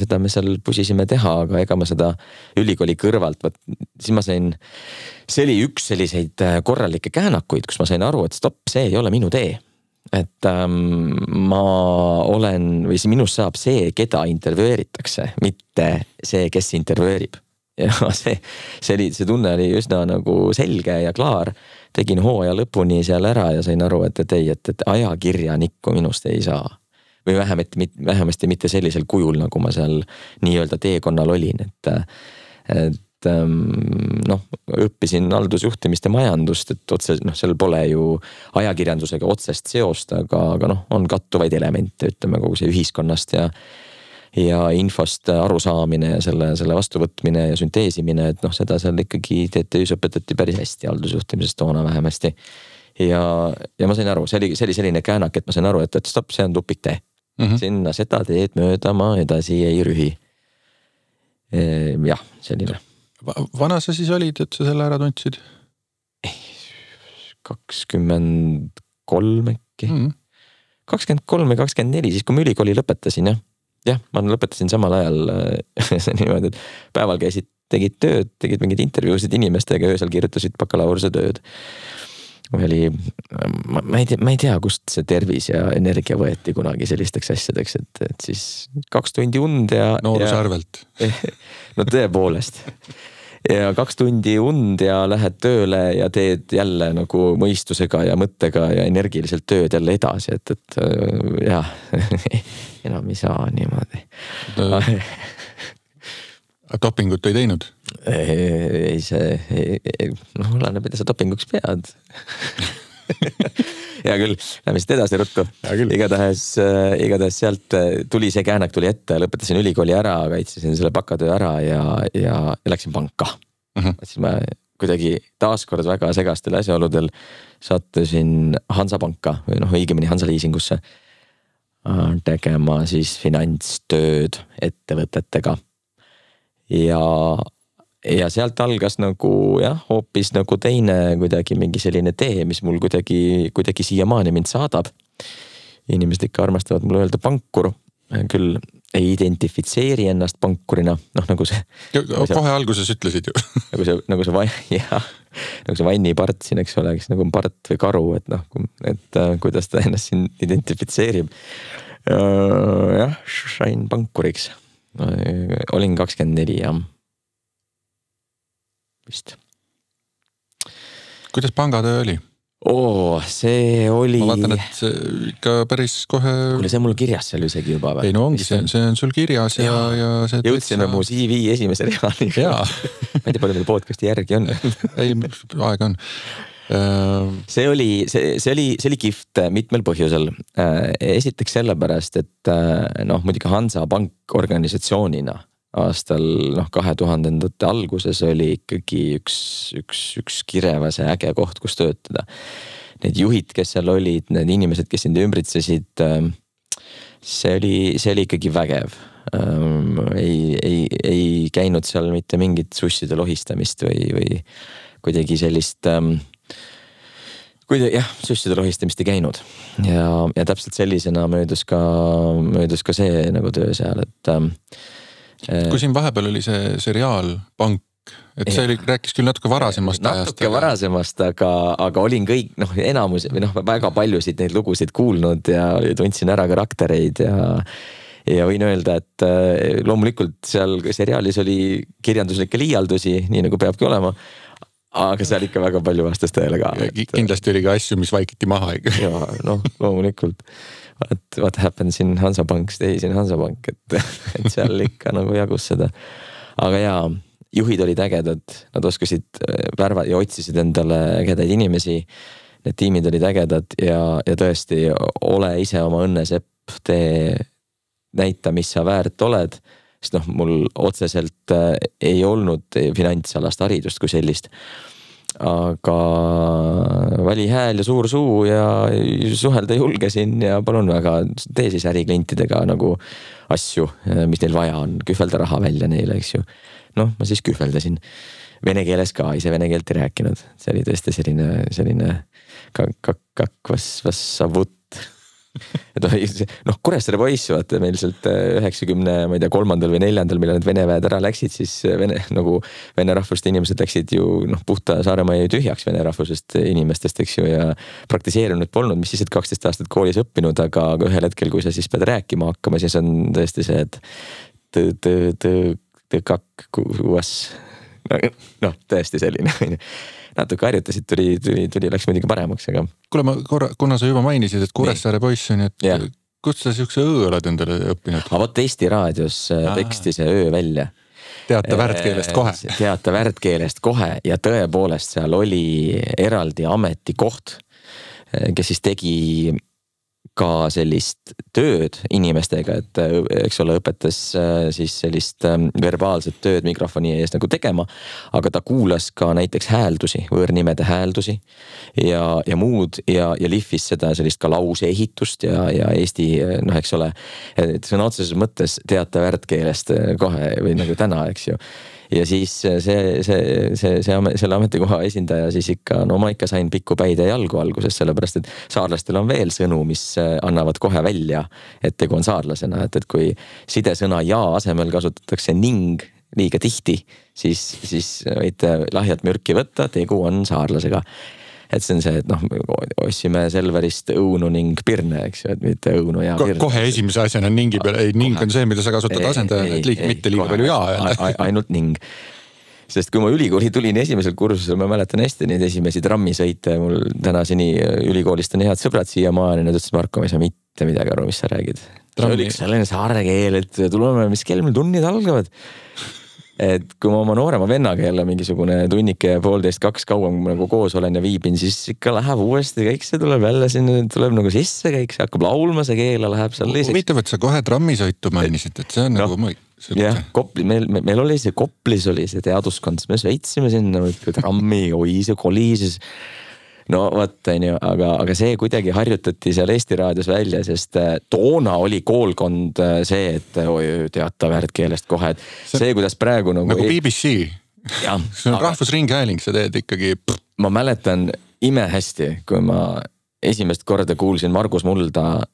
seda me seal pusisime teha, aga ega ma seda ülikooli kõrvalt, siis ma sain, see oli üks selliseid korralikke käänakuid, kus ma sain aru, et stopp, see ei ole minu tee. Et ma olen, või see minust saab see, keda intervjueeritakse, mitte see, kes intervjueerib. Ja see tunne oli üsna nagu selge ja klaar. Tegin hooaja lõpuni seal ära ja sain aru, et ajakirjanikku minust ei saa. Või vähemasti mitte sellisel kujul, nagu ma seal nii-öelda teekonnal olin. Et õppisin haldusjuhtimist ja majandust, et seal pole ju ajakirjandusega otsest seost, aga on kattuvaid elemente, ütleme kogu see ühiskonnast ja infost arusaamine ja selle vastuvõtmine ja sünteesimine, et seda seal ikkagi TTÜs õpetati päris hästi haldusjuhtimisest toona vähemasti. Ja ma sain aru, see oli selline käänak, et ma sain aru, et stopp, see on tupik tee. Sinna seda teed mööda ma edasi ei rühi. Jah, selline. Vana sa siis olid, et sa selle ära tundsid? 23 äkki. 23 ja 24, siis kui ma ülikooli lõpetasin, jah. Jah, ma lõpetasin samal ajal niimoodi, et päeval tegid tööd, tegid mingid intervjuusid inimestega, öösel kirjutasid bakalaureuse tööd. Ma ei tea, kust see tervis ja energia võeti kunagi sellisteks asjadeks, et siis 2 tundi und ja... Nooruse arvelt. No tõepoolest. Ja 2 tundi und ja lähed tööle ja teed jälle nagu mõistusega ja mõttega ja energiliselt tööd jälle edasi, et jah, enam ei saa niimoodi. Dopingut ei teinud? Ei oleneb, mida sa dopinguks pead. Hea küll, lähme siit edasi ruttu. Igatahes sealt tuli see käänak tuli ette, lõpetasin ülikooli ära, kaitsesin selle bakatöö ära ja läksin panka. Siis ma kuidagi taaskord väga segastel asjaoludel sattusin Hansapanka või õigemini Hansa liisingusse tegema siis finantstööd ettevõtetega. Ja sealt algas nagu hoopis nagu teine kuidagi mingi selline tee, mis mul kuidagi siiamaani mind saadab. Inimesed ikka armastavad mulle öelda pankur, küll ei identifitseeri ennast pankurina, nagu see. Kohe alguses ütlesid ju. Nagu see vannipart siin, eks ole, nagu part või karu, et kuidas ta ennast siin identifitseerib. Jah, sain pankuriks. Olin 24 ja vist. Kuidas pangatöö oli? See oli... Ma vaatan, et see ikka päris kohe... Kuule, see mul kirjas seal isegi juba. Ei, no ongi, see on sul kirjas ja see... Jõudsime mu CV esimese reani. Jaa. Ma ei tea, palju meil podcasti järgi on. Ei, aega on. See oli kihvt mitmel põhjusel. Esiteks sellepärast, et muidugi Hansa Pank organisatsioonina aastal 2000-ndate alguses oli ikkagi üks kirevase äge koht, kus töötada. Need juhid, kes seal olid, need inimesed, kes sind ümbritsesid, see oli ikkagi vägev. Ei käinud seal mitte mingit susside lohistamist või kuidagi sellist... susside lohistamist ei käinud ja täpselt sellisena möödus ka see nagu töö seal, Kui siin vahepeal oli see seriaal Pank, et see rääkis küll natuke varasemast ajast. Natuke varasemast, aga olin kõik, enamus või väga paljusid neid lugusid kuulnud ja tundsin ära karaktereid ja võin öelda, et loomulikult seal seriaalis oli kirjanduslikke liialdusi, nii nagu peabki olema, aga seal ikka väga palju vastas tõele ka. Kindlasti oli ka asju, mis vaikiti maha. Ja loomulikult. What happens in Hansapank stays in Hansapank, et seal ikka nagu jagus seda. Aga jaa, juhid olid ägedad, nad oskasid värva ja otsisid endale ägedaid inimesi, need tiimid olid ägedad ja tõesti ole ise oma õnnesepp, tee näita, mis sa väärt oled, sest mul otseselt ei olnud finantsalast haridust kui sellist. Aga vali hääl ja suur suu ja suhelda julgesin ja palun väga tee siis äriklientidega nagu asju, mis neil vaja on, kühvelda raha välja neile, eks ju. Ma siis kühveldasin vene keeles ka, ise vene keelt ei rääkinud. See oli tõesti selline kakvas savut. Kuressaare poiss, vaata meil sealt 90, ma ei tea, 3. või 4. millal need vene väed ära läksid, siis vene rahvuste inimesed läksid ju puhta Saaremaa jäi tühjaks vene rahvusest inimestest, eks ju, ja praktiseerinud polnud, mis siis, et 12 aastat koolis õppinud, aga ühel hetkel, kui sa siis pead rääkima hakkama, siis on tõesti see, et kakkuas, tõesti selline. Natuke harjutasid, tuli läks muidugi paremaks, aga... Kuule, ma kuna sa juba mainisid, et Kuressaare poiss on, et kus sa siukse öö oled endale õppinud? Vot Eesti raadios teksti see öö välja. Teata värdkeelest kohe. Teata värdkeelest kohe ja tõepoolest seal oli eraldi ametikoht, kes siis tegi ka sellist tööd inimestega, et eks ole õpetas siis sellist verbaalset tööd mikrofoni ees nagu tegema, aga ta kuulas ka näiteks hääldusi, võõrnimede hääldusi ja muud ja lihvis seda sellist ka lause ehitust ja Eesti, eks ole, et sõna otseses mõttes teata värdkeelest kohe või nagu täna, eks ju. Ja siis selle ametikoha esindaja siis ikka, ma ikka sain pikku päid ja jalgu alguses, sellepärast, et saarlastel on veel sõnu, mis annavad kohe välja, et tegu on saarlasena, et kui sidesõna ja asemel kasutatakse ning liiga tihti, siis võite lahjat mürki võtta, tegu on saarlasega. Et see on see, et ossime Selverist õunu ning pirne, eks ju, et mitte õunu ja pirne. Kohe esimese asjana ningi peale, ning on see, mida sa kasutad asendajana, et mitte liiga palju jaa. Ainult ning. Sest kui ma ülikooli tulin esimesel kursusel, ma mäletan hästi neid esimesi trammisõite, mul tänaseni ülikoolist on head sõbrad siia maani, nad ütles, Marko, ma ei saa mitte midagi aru, mis sa räägid. See oli selline saare keel, et tuleme, mis kell meil tunnid algavad. Et kui ma oma noorema vennaga jälle mingisugune tunnike 1,5-2 kauem nagu koos olen ja viibin, siis ikka läheb uuesti kõik see tuleb jälle sinna, tuleb nagu sisse kõik, see hakkab laulma, see keela läheb seal lihtsalt. Huvitav, et sa kohe trammisõitu mainisid, et see on nagu... Jah, meil oli see Koplis oli see teaduskond, me sõitsime sinna trammi, see kolises. No võt, aga see kuidagi harjutati seal Eesti raadios välja, sest toona oli koolkond see, et teata värdkeelest kohe, et see, kuidas praegu nagu BBC. Ja, see on rahvusringhääling, sa teed ikkagi... Ma mäletan imehästi, kui ma esimest korda kuulsin Margus Mulda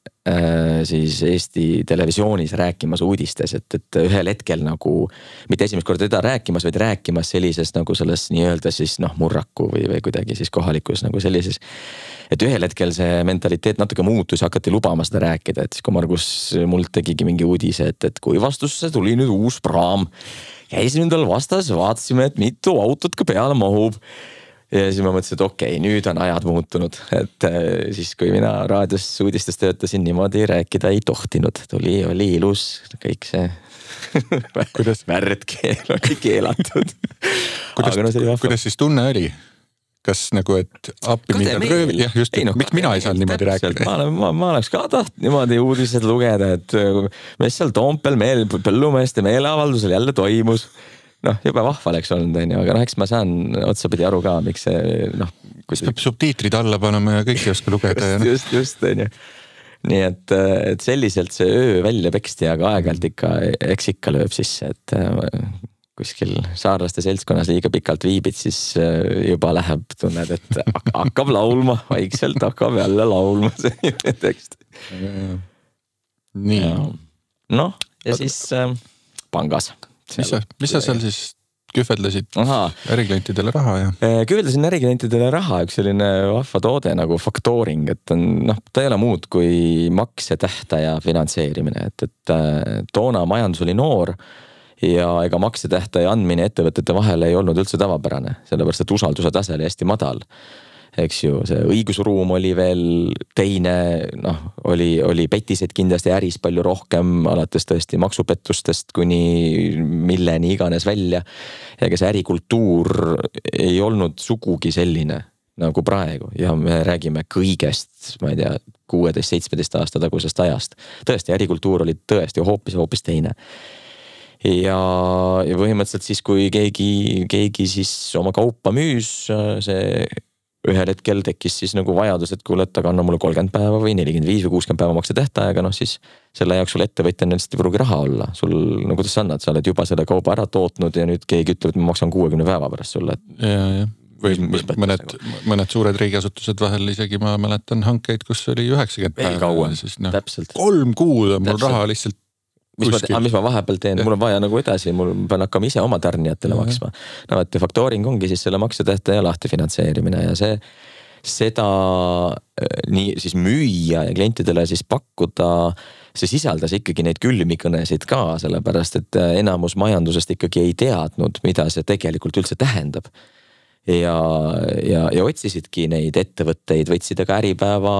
siis Eesti televisioonis rääkimas uudistes, et ühel hetkel nagu, mitte esimest korda teda rääkimas, vaid rääkimas sellises nagu selles nii-öelda siis murraku või kuidagi siis kohalikus nagu sellises, et ühel hetkel see mentaliteet natuke muutus, hakati lubama seda rääkida, et siis kui Margus Muld tegigi mingi uudise, et kui vastusse tuli nüüd uus praam, käisime tal vastas, vaatasime, et mitu autot ka peale mahub. Ja siis ma mõtlesin, et okei, nüüd on ajad muutunud, et siis kui mina raadios uudistes töötasin, niimoodi rääkida ei tohtinud. Oli ilus, kõik see värdkeel oli keelatud. Kuidas siis tunne oli? Kas nagu, et appi mind on röövi? Jah, just, miks mina ei saanud niimoodi rääkida? Ma oleks ka taht niimoodi uudised lugeda, et mis seal Toompel põllumeeste meeleavaldusel jälle toimus. Juba vahva oleks olnud, aga eks ma saan otsapidi aru ka, miks see, kus peab subtiitrid alla panema ja kõik ei oska lugeda. Just. Nii et selliselt see öö välja peksti, aga aeg-ajalt eks ikka lööb sisse, et kuskil saarlaste seltskonnas liiga pikalt viibid, siis juba läheb, tunned, et hakkab laulma, vaikselt hakkab jälle laulma see tekst. Nii. Ja siis... keskpangas. Mis sa seal siis kühvedlesid äriklientidele raha ja? Kühvedlesin äriklientidele raha, üks selline vahva toode nagu factoring, et ta ei ole muud kui maksetähtaja finantseerimine, et toona majandus oli noor ja ega maksetähtaja andmine ettevõtete vahel ei olnud üldse tavapärane, sellepärast et usalduse tase oli hästi madal. Eks ju, see õigusruum oli veel teine, oli petiseid kindlasti äris palju rohkem, alates tõesti maksupettustest kuni milleni iganes välja. Ega see ärikultuur ei olnud sugugi selline nagu praegu ja me räägime kõigest, ma ei tea, 16-17 aasta tagusest ajast. Tõesti, ärikultuur oli tõesti hoopis teine. Ja põhimõtteliselt siis, kui keegi siis oma kaupa müüs, see ühel hetkel tekkis siis nagu vajadus, et kuule, et aga anna mulle 30 päeva või 45 või 60 päeva makse tähtaega, siis selle jaoks sul ettevõtja lihtsalt ei pruugi raha olla. Sul, no kuidas sa annad, sa oled juba selle kauba ära tootnud ja nüüd keegi ütleb, et ma maksan 60 päeva pärast sulle. Ja. Või mõned suured riigiasutused vahel isegi ma mäletan hankeid, kus oli 90 päeva. Ei kauem, täpselt. 3 kuud on mul raha lihtsalt mis ma vahepeal teen, mul on vaja nagu edasi, mul pean hakkama ise oma tarnijatele maksma. Et factoring ongi siis selle maksetähtaja lahti finantseerimine ja seda nii siis müüa ja klientidele siis pakkuda, see sisaldas ikkagi neid külmikõnesid ka, sellepärast et enamus majandusest ikkagi ei teadnud, mida see tegelikult üldse tähendab. Ja otsisidki neid ettevõtteid, võtsid aga Äripäeva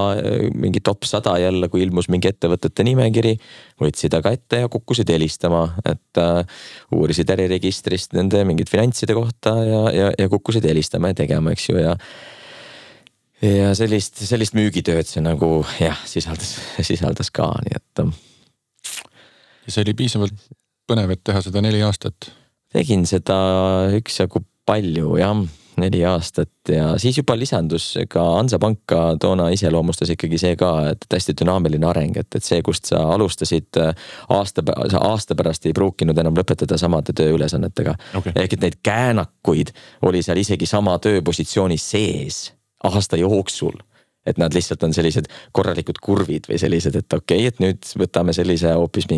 mingi top 100 jälle, kui ilmus mingi ettevõtete nimekiri, võtsid aga ette ja kukkusid helistama, et uurisid äriregistrist nende mingid finantside kohta ja kukkusid helistama ja tegema, eks ju, ja sellist müügitööd see nagu sisaldas ka, nii et. Ja see oli piisavalt põnev, et teha seda 4 aastat? Tegin seda üksjagu palju, jah. 4 aastat ja siis juba lisandus ka Hansapanka toona iseloomustas ikkagi see ka, et hästi dünaamiline areng, et see, kust sa alustasid aasta pärast ei pruukinud enam lõpetada samade tööülesannetega. Okay. Ehk et neid käänakuid oli seal isegi sama tööpositsiooni sees aasta jooksul. Et nad lihtsalt on sellised korralikud kurvid või sellised, et okei, et nüüd võtame sellise hoopis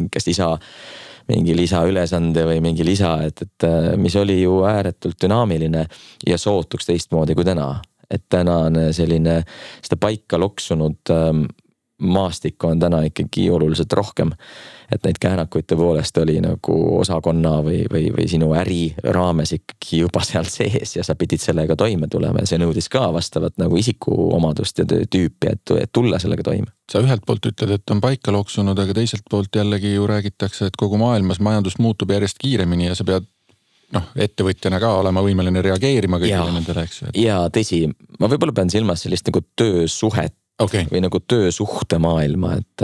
mingi lisaülesande või mingi lisa, et mis oli ju ääretult dünaamiline ja sootuks teistmoodi kui täna. Et tänane selline seda paika loksunud maastikku on täna ikkagi oluliselt rohkem. Et neid käänakuid tõepoolest oli nagu osakonna või sinu äri raames ikkagi juba seal sees ja sa pidid sellega toime tulema ja see nõudis ka vastavat nagu isikuomadust ja tüüpi, et tulla sellega toime. Sa ühelt poolt ütled, et on paika loksunud, aga teiselt poolt jällegi ju räägitakse, et kogu maailmas majandus muutub järjest kiiremini ja sa pead ettevõtjana ka olema võimeline reageerima kõigile nendele, eks. Ja tõsi, ma võib-olla pean silmas sellist nagu töösuhet või nagu töösuhte maailma, et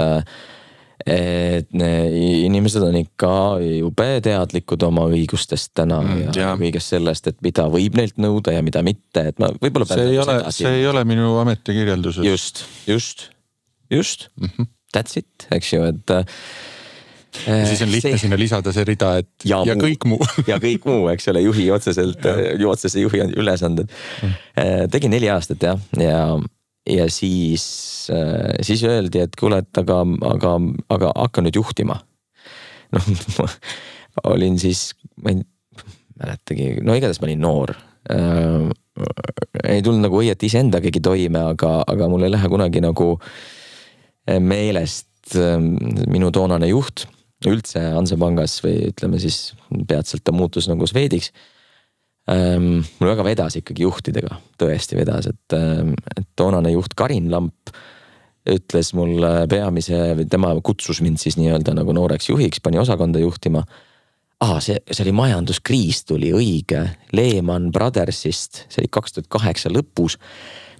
inimesed on ikka jube teadlikud oma õigustest täna ja kõigest sellest, et mida võib neilt nõuda ja mida mitte, et ma võib-olla pean see ei ole minu ametikirjelduses. Just. That's it, eks ju, et ja siis on lihtne sinna lisada see rida, et ja kõik muu. Ja kõik muu, eks ole, juhi otsese juhi ülesanded. Tegin 4 aastat ja siis öeldi, et kuule, et aga hakka nüüd juhtima. Olin siis, ma ei mäletagi, igatahes ma olin noor. Ei tulnud nagu õieti ise endagagi toime, aga mul ei lähe kunagi nagu meelest minu toonane juht üldse Hansapangas või ütleme siis peatselt ta muutus nagu Swediks. Mul väga vedas ikkagi juhtidega, tõesti vedas, et toonane juht Karin Lamp ütles mulle tema kutsus mind siis nii-öelda nagu nooreks juhiks, pani osakonda juhtima. See oli majanduskriis tuli õige Lehman Brothersist, see oli 2008 lõpus.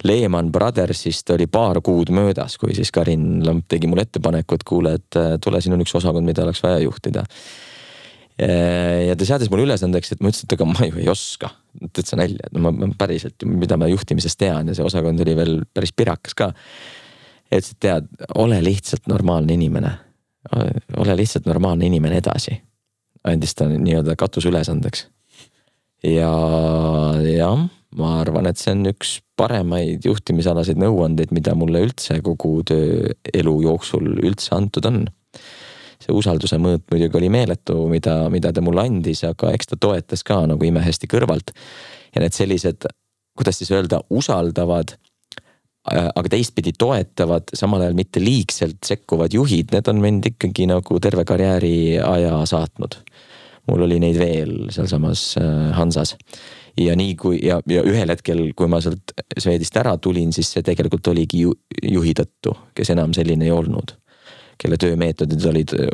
Lehman Brothersist oli paar kuud möödas, kui siis Karin Lamp tegi mulle ettepaneku, et kuule, et tule siin on üks osakond, mida oleks vaja juhtida. Ja ta seadis mulle ülesandeks, et ma ütlesin, et aga ma ju ei oska. Tõtsa nälja, et ma päriselt, mida ma juhtimisest tean ja see osakond oli veel päris pirakas ka. Et tead, ole lihtsalt normaalne inimene. Ole lihtsalt normaalne inimene edasi. Andis ta nii-öelda katus ülesandeks. Ja ma arvan, et see on üks paremaid juhtimisalaseid nõuandeid, mida mulle üldse kogu töö elu jooksul üldse antud on. see usalduse mõõt muidugi oli meeletu, mida ta mulle andis, aga eks ta toetas ka nagu imehästi kõrvalt. Ja need sellised, kuidas siis öelda, usaldavad, aga teistpidi toetavad, samal ajal mitte liigselt sekkuvad juhid, need on mind ikkagi nagu terve karjääri aja saatnud. Mul oli neid veel sealsamas Hansas. Ja nii kui, ja ühel hetkel, kui ma sealt Swedist ära tulin, siis see tegelikult oligi juhi tõttu, kes enam selline ei olnud. Kelle töömeetodid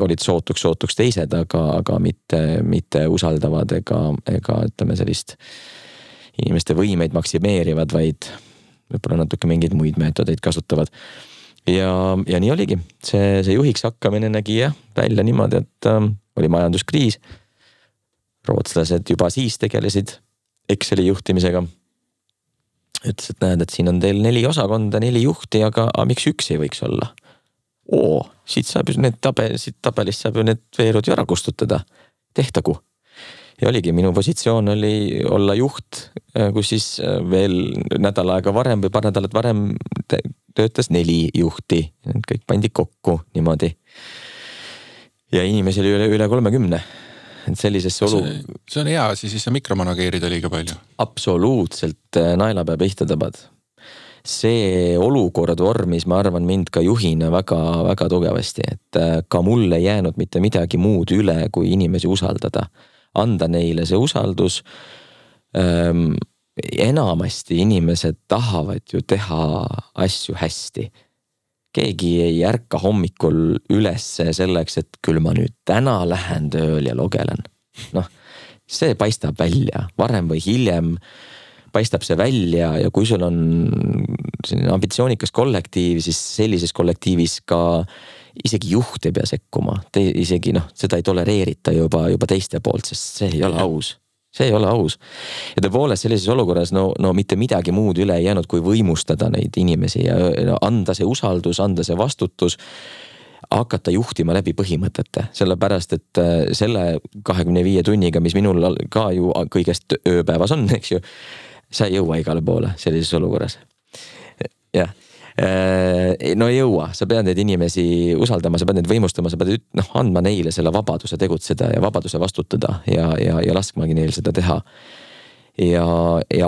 olid sootuks teised, aga mitte usaldavad ega ütleme sellist inimeste võimeid maksimeerivad, vaid võib-olla natuke mingeid muid meetodeid kasutavad. Ja nii oligi. See juhiks hakkamine nägi välja niimoodi, et oli majanduskriis. Rootslased juba siis tegelesid Exceli juhtimisega. Ütles, et näed, et siin on teil 4 osakonda, 4 juhti, aga miks 1 ei võiks olla? Siit saab ju siit tabelist saab ju need veerud ju ära kustutada. Tehtagu. Ja oligi, minu positsioon oli olla juht, kus siis veel nädal aega varem või paar nädalat varem töötas 4 juhti. Kõik pandi kokku niimoodi. Ja inimesi oli üle 30. Sellisesse see on hea, siis sa mikromanageerid liiga palju. Absoluutselt naelapea pihta tabad. See olukord vormis, ma arvan, mind ka juhina väga, väga tugevasti, et ka mulle ei jäänud mitte midagi muud üle, kui inimesi usaldada. Anda neile see usaldus. Enamasti inimesed tahavad ju teha asju hästi. Keegi ei ärka hommikul üles selleks, et küll ma nüüd täna lähen tööl ja logelen. See paistab välja. Varem või hiljem paistab see välja ja kui sul on ambitsioonikas kollektiiv, siis sellises kollektiivis ka isegi juht ei pea sekkuma. Isegi seda ei tolereerita juba teiste poolt, sest see ei ole aus. See ei ole aus. Ja tõepoolest sellises olukorras mitte midagi muud üle ei jäänud, kui võimustada neid inimesi ja anda see usaldus, anda see vastutus, hakata juhtima läbi põhimõtete. Sellepärast, et selle 25 tunniga, mis minul ka ju kõigest ööpäevas on, eks ju, sa ei jõua igale poole sellises olukorras. Jah. No ei jõua, sa pead neid inimesi usaldama, sa pead neid võimustama, sa pead andma neile selle vabaduse tegutseda ja vabaduse vastutada ja laskmagi neil seda teha. Ja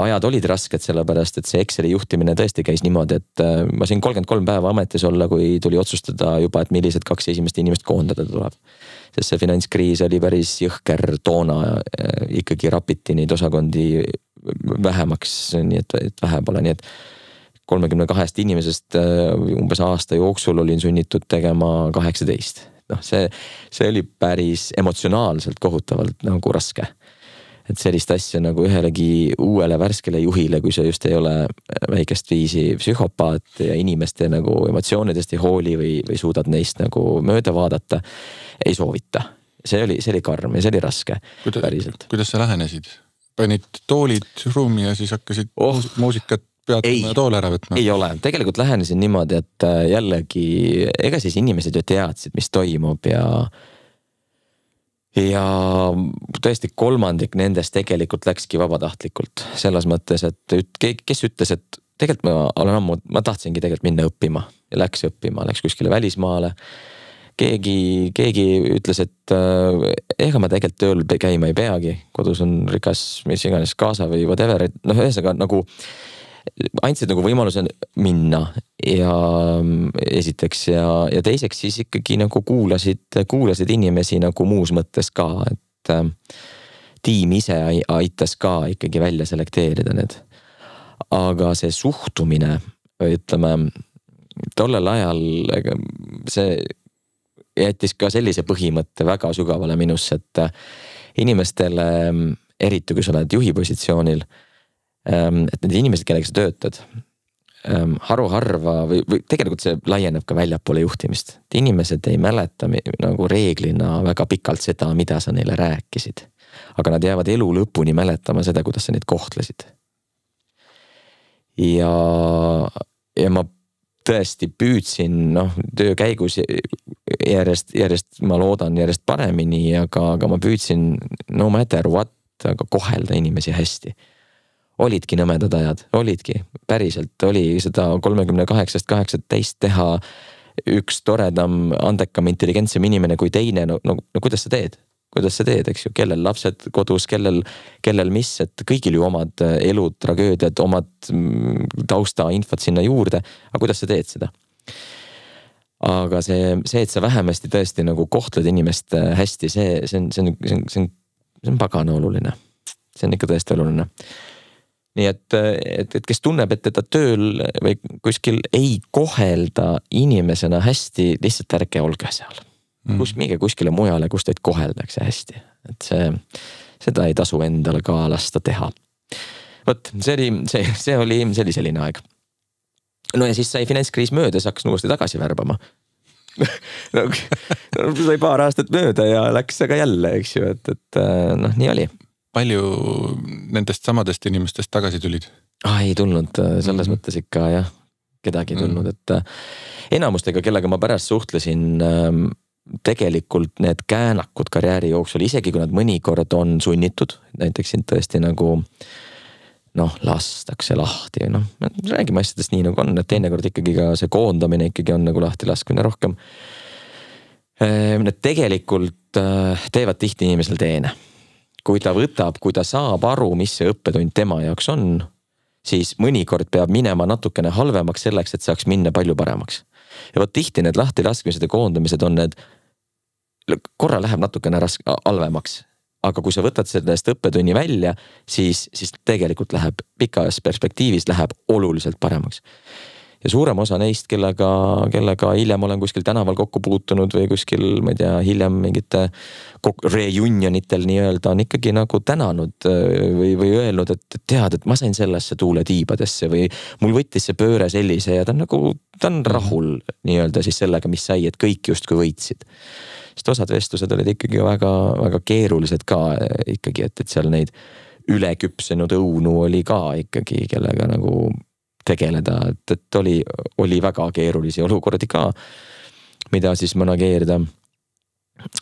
ajad olid rasked sellepärast, et see Exceli juhtimine tõesti käis niimoodi, et ma siin 33 päeva ametis olla, kui tuli otsustada juba, et millised 2 esimest inimest koondada tuleb. Sest see finantskriis oli päris jõhker toona, ikkagi rapiti neid osakondi vähemaks, nii et vähe pole, nii et 32 inimesest umbes aasta jooksul olin sunnitud tegema 18. See oli päris emotsionaalselt kohutavalt nagu raske. Et sellist asja nagu ühelegi uuele värskele juhile, kui see just ei ole väikest viisi psühhopaat ja inimeste nagu emotsioonidest ei hooli või suudad neist nagu mööda vaadata, ei soovita. See oli karm ja see oli raske. Kuidas sa lähenesid? Panid toolid ruumi ja siis hakkasid muusikat peatama ja toole ära võtma? Ei ole. Tegelikult lähenesin niimoodi, et jällegi, ega siis inimesed ju teadsid, mis toimub ja tõesti 3 nendest tegelikult läkski vabatahtlikult. Selles mõttes, et kes ütles, et tegelikult ma tahtsingi tegelikult minna õppima ja läks kuskile välismaale. Keegi ütles, et ega ma tegelikult tööl käima ei peagi. Kodus on rikas, mis iganes kaasa või whatever. Ühesõnaga nagu andsid nagu võimaluse minna ja esiteks ja teiseks siis ikkagi nagu kuulasid inimesi nagu muus mõttes ka, et tiim ise aitas ka ikkagi välja selekteerida need. Aga see suhtumine, ütleme, tollel ajal see jättis ka sellise põhimõtte väga sügavale minusse, et inimestele, eriti kui sa oled juhi positsioonil, et need inimesed, kellega sa töötad, haruharva või tegelikult see laieneb ka väljapoole juhtimist. Et inimesed ei mäleta nagu reeglina väga pikalt seda, mida sa neile rääkisid. Aga nad jäävad elu lõpuni mäletama seda, kuidas sa neid kohtlesid. Ja ma tõesti püüdsin töö käigus järjest ma loodan järjest paremini, aga ma püüdsin no matter what, aga kohelda inimesi hästi. Olidki nõmedad ajad, olidki, päriselt oli seda 38-18 teha üks toredam, andekam, intelligentsem inimene kui teine, no kuidas sa teed? Kuidas sa teed, eks ju, kellel lapsed kodus, kellel mis, et kõigil ju omad elud, tragöödiad, omad tausta infot sinna juurde, aga kuidas sa teed seda? Aga see, et sa vähemasti tõesti nagu kohtled inimest hästi, see on pagana oluline. See on ikka tõesti oluline. Nii et kes tunneb, et teda tööl või kuskil ei kohelda inimesena hästi, lihtsalt ärge olge seal. Minge kuskile mujale, kus teid koheldakse hästi. Et seda ei tasu endale ka lasta teha. Võt, see oli selline aeg. No ja siis sai finantskriis mööda, hakkas uuesti tagasi värbama. Sai paar aastat mööda ja läks aga jälle, eks ju, et noh, nii oli. Palju nendest samadest inimestest tagasi tulid? Ei tulnud, selles mõttes ikka jah, kedagi ei tulnud, et enamustega, kellega ma pärast suhtlesin, tegelikult need käänakud karjääri jooksul, isegi kui nad mõnikord on sunnitud, näiteks siin tõesti nagu lastakse lahti, räägime asjadest nii nagu on, et teinekord ikkagi ka see koondamine ikkagi on nagu lahti laskmine rohkem. Need tegelikult teevad tihti inimesel teene. Kui ta võtab, kui ta saab aru, mis see õppetund tema jaoks on, siis mõnikord peab minema natukene halvemaks selleks, et saaks minna palju paremaks. Ja võt tihti need lahti laskmised ja koondamised on need, korra läheb natukene halvemaks. Aga kui sa võtad sellest õppetunni välja, siis tegelikult läheb pikas perspektiivis läheb oluliselt paremaks. Ja suurem osa neist, kellega hiljem olen kuskil tänaval kokku puutunud või kuskil, ma ei tea, hiljem mingite reunionitel nii-öelda on ikkagi nagu tänanud või öelnud, et tead, et ma sain sellesse tuule tiibadesse või mul võttis see pööre sellise ja ta on rahul nii-öelda siis sellega, mis sai, et kõik justkui võitsid. Sest osad vestlused olid ikkagi väga, väga keerulised ka ikkagi, et seal neid üleküpsenud õunu oli ka ikkagi, kellega nagu tegeleda, et oli väga keerulisi olukordi ka, mida siis manageerida.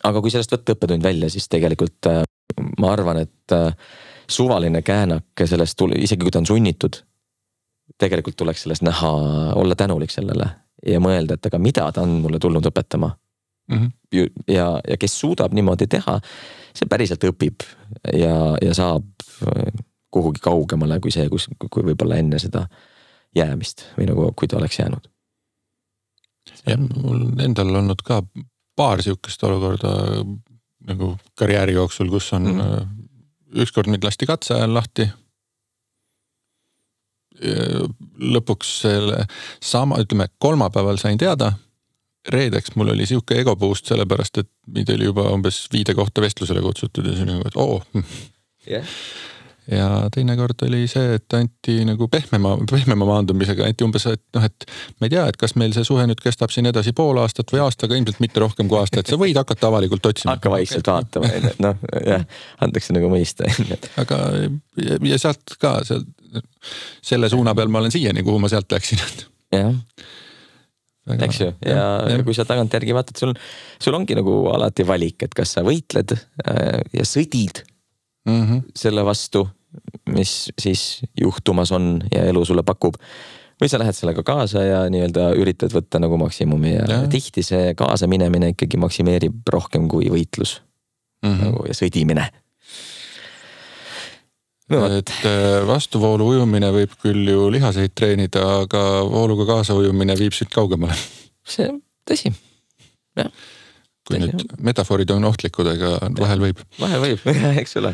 Aga kui sellest võtta õppetund välja, siis tegelikult ma arvan, et suvaline käänak sellest, isegi kui ta on sunnitud, tegelikult tuleks sellest näha, olla tänulik sellele ja mõelda, et aga mida ta on mulle tulnud õpetama. Ja kes suudab niimoodi teha, see päriselt õpib ja saab kuhugi kaugemale kui see, kui võib-olla enne seda jäämist või nagu kui ta oleks jäänud. Ja mul endal olnud ka paar siukest olukorda nagu karjääri jooksul, kus on ükskord mind lasti katse ajal lahti. Lõpuks selle sama, ütleme, kolmapäeval sain teada, reedeks mul oli siuke egopuust sellepärast, et meid oli juba umbes 5 kohta vestlusele kutsutud ja see nagu, et Ja teinekord oli see, et anti nagu pehmema maandumisega, anti umbes, et et ma ei tea, et kas meil see suhe nüüd kestab siin edasi pool aastat või aastaga, ilmselt mitte rohkem kui aasta, et sa võid hakata avalikult otsima. Hakka vaikselt vaatama, jah, antakse nagu mõista. Aga ja sealt ka, selle suuna peal ma olen siiani, kuhu ma sealt läksin. Jah, eks ju, ja kui sa tagant järgi vaatad, sul ongi nagu alati valik, et kas sa võitled ja sõdid selle vastu, mis siis juhtumas on ja elu sulle pakub. Või sa lähed sellega kaasa ja nii-öelda üritad võtta nagu maksimumi ja tihti see kaasa minemine ikkagi maksimeerib rohkem kui võitlus nagu, ja sõdimine. Et vastuvoolu ujumine võib küll ju lihaseid treenida, aga vooluga kaasa ujumine viib siit kaugemale. See tõsi, jah. Kui nüüd metafoorid on ohtlikud, aga vahel võib. Vahel võib, eks ole.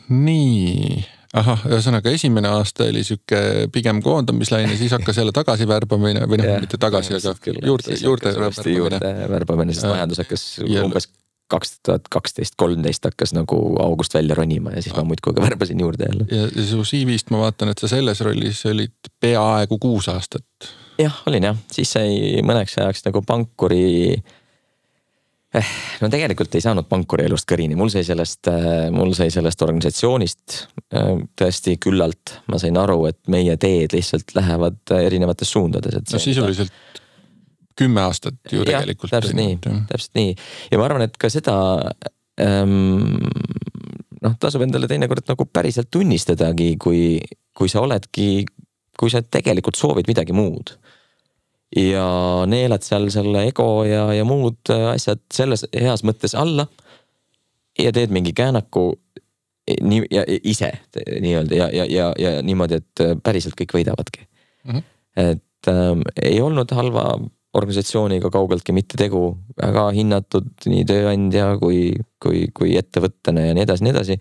Nii, ühesõnaga esimene aasta oli siuke pigem koondamisläine, siis hakkas jälle tagasi värbamine või mitte tagasi, aga juurde värbamine, sest majandus hakkas umbes 2012-13 hakkas nagu august välja ronima ja siis ma muidku ka värbasin juurde jälle. Ja su CV-st ma vaatan, et sa selles rollis olid peaaegu 6 aastat. Jah, olin jah. Siis sai mõneks ajaks nagu pankuri, no tegelikult ei saanud pankuri elust kõrini. Mul sai sellest organisatsioonist tõesti küllalt. Ma sain aru, et meie teed lihtsalt lähevad erinevates suundades. No sisuliselt 10 aastat ju tegelikult. Täpselt nii. Ja ma arvan, et ka seda tasub endale teinekord nagu päriselt tunnistadagi, kui sa oledki, kui sa tegelikult soovid midagi muud. ja neelad seal selle ego ja muud asjad selles heas mõttes alla ja teed mingi käänaku ja ise nii-öelda ja niimoodi, et päriselt kõik võidavadki. Et ei olnud halva organisatsiooniga kaugeltki mitte tegu, väga hinnatud nii tööandja kui ettevõttena ja nii edasi.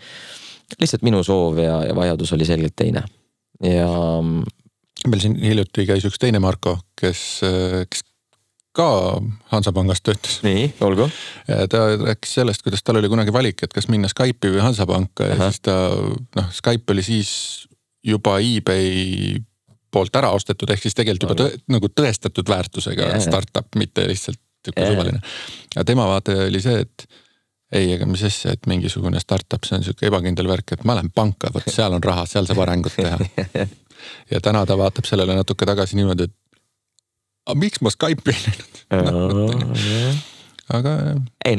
Lihtsalt minu soov ja vajadus oli selgelt teine. Ja meil siin hiljuti käis üks teine Marko, kes ka Hansapangas töötas. Nii, olgu. Ta rääkis sellest, kuidas tal oli kunagi valik, et kas minna Skype'i või Hansapanka ja siis ta, Skype oli siis juba eBay poolt ära ostetud, ehk siis tegelikult juba nagu tõestatud väärtusega startup, mitte lihtsalt suvaline. Ja tema vaate oli see, et ei, aga mis asja, et mingisugune startup, see on selline ebakindel värk, et ma lähen panka, võt seal on raha, seal saab arengut teha. Ja täna ta vaatab sellele natuke tagasi niimoodi, et miks ma Skype'i ei läinud? Aga ei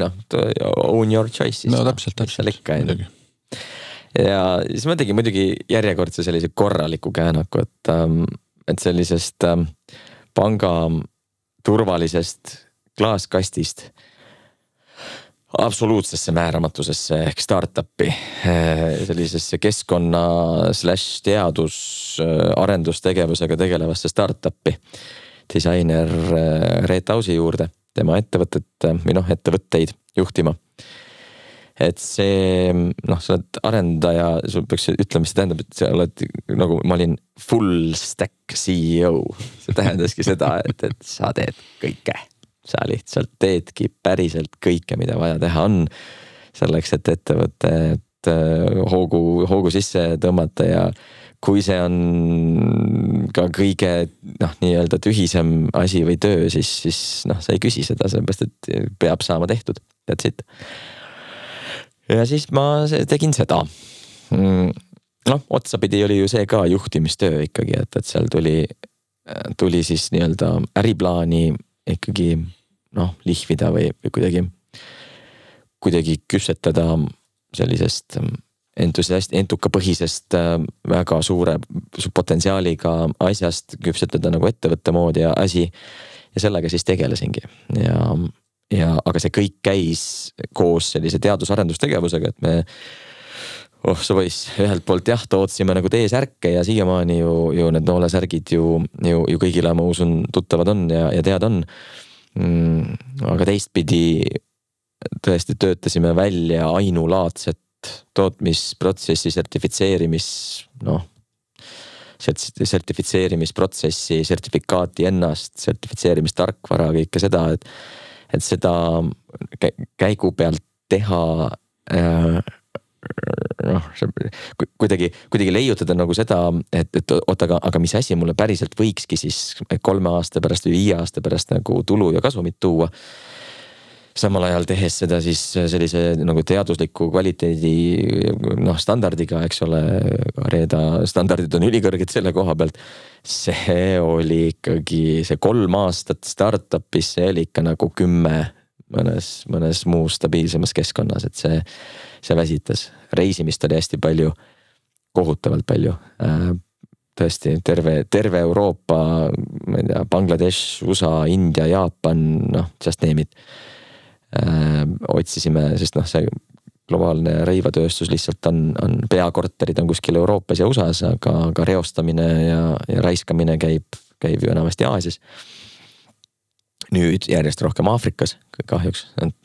own your choices. No täpselt. Ja siis ma tegin muidugi järjekordse sellise korraliku käänaku, et sellisest panga turvalisest klaaskastist absoluutsesse määramatusesse ehk startupi, sellisesse keskkonna/teadus arendustegevusega tegelevasse startupi disainer Reet Ausi juurde, tema ettevõtteid juhtima. Et see, sa oled arendaja, sul peaks ütlema, mis see tähendab, et sa oled, nagu ma olin full stack CEO. See tähendaski seda, et sa teed kõike. Sa lihtsalt teedki päriselt kõike, mida vaja teha on selleks, et ettevõtet hoogu sisse tõmmata ja kui see on ka kõige nii-öelda tühisem asi või töö, siis sa ei küsi seda, sellepärast, et peab saama tehtud. That's it. Ja siis ma tegin seda. Otsapidi oli ju see ka juhtimistöö ikkagi, et seal tuli siis nii-öelda äriplaani ikkagi lihvida või kuidagi küpsetada sellisest entukapõhisest väga suure potentsiaaliga asjast küpsetada nagu ettevõtte moodi ja asi ja sellega siis tegelesingi. Aga see kõik käis koos sellise teadusarendustegevusega, et me sa võis ühelt poolt tootsime nagu T-särke ja siiamaani ju need noolesärgid ju kõigile ma usun tuttavad on ja tead on. Aga teistpidi tõesti töötasime välja ainulaadset tootmisprotsessi sertifitseerimisprotsessi, sertifikaati ennast, sertifitseerimistarkvara, kõike seda, et seda käigu pealt teha kuidagi leiutada nagu seda, et oota, aga mis asi mulle päriselt võikski siis 3 aasta pärast või 5 aasta pärast nagu tulu ja kasumit tuua. Samal ajal tehes seda siis sellise nagu teadusliku kvaliteedi standardiga, eks ole, Reeda standardid on ülikõrged selle koha pealt. See oli ikkagi see 3 aastat startupis, see oli ikka nagu 10 mõnes muus stabiilsemas keskkonnas, et see väsitas. Reisimist oli hästi palju, kohutavalt palju. Tõesti, terve Euroopa, ma ei tea, Bangladesh, USA, India, Jaapan, just name it. Otsisime, sest see globaalne rõivatööstus lihtsalt on peakorterid on kuskil Euroopas ja USAs, aga reostamine ja raiskamine käib ju enamasti Aasias. Nüüd järjest rohkem Aafrikas, kahjuks, et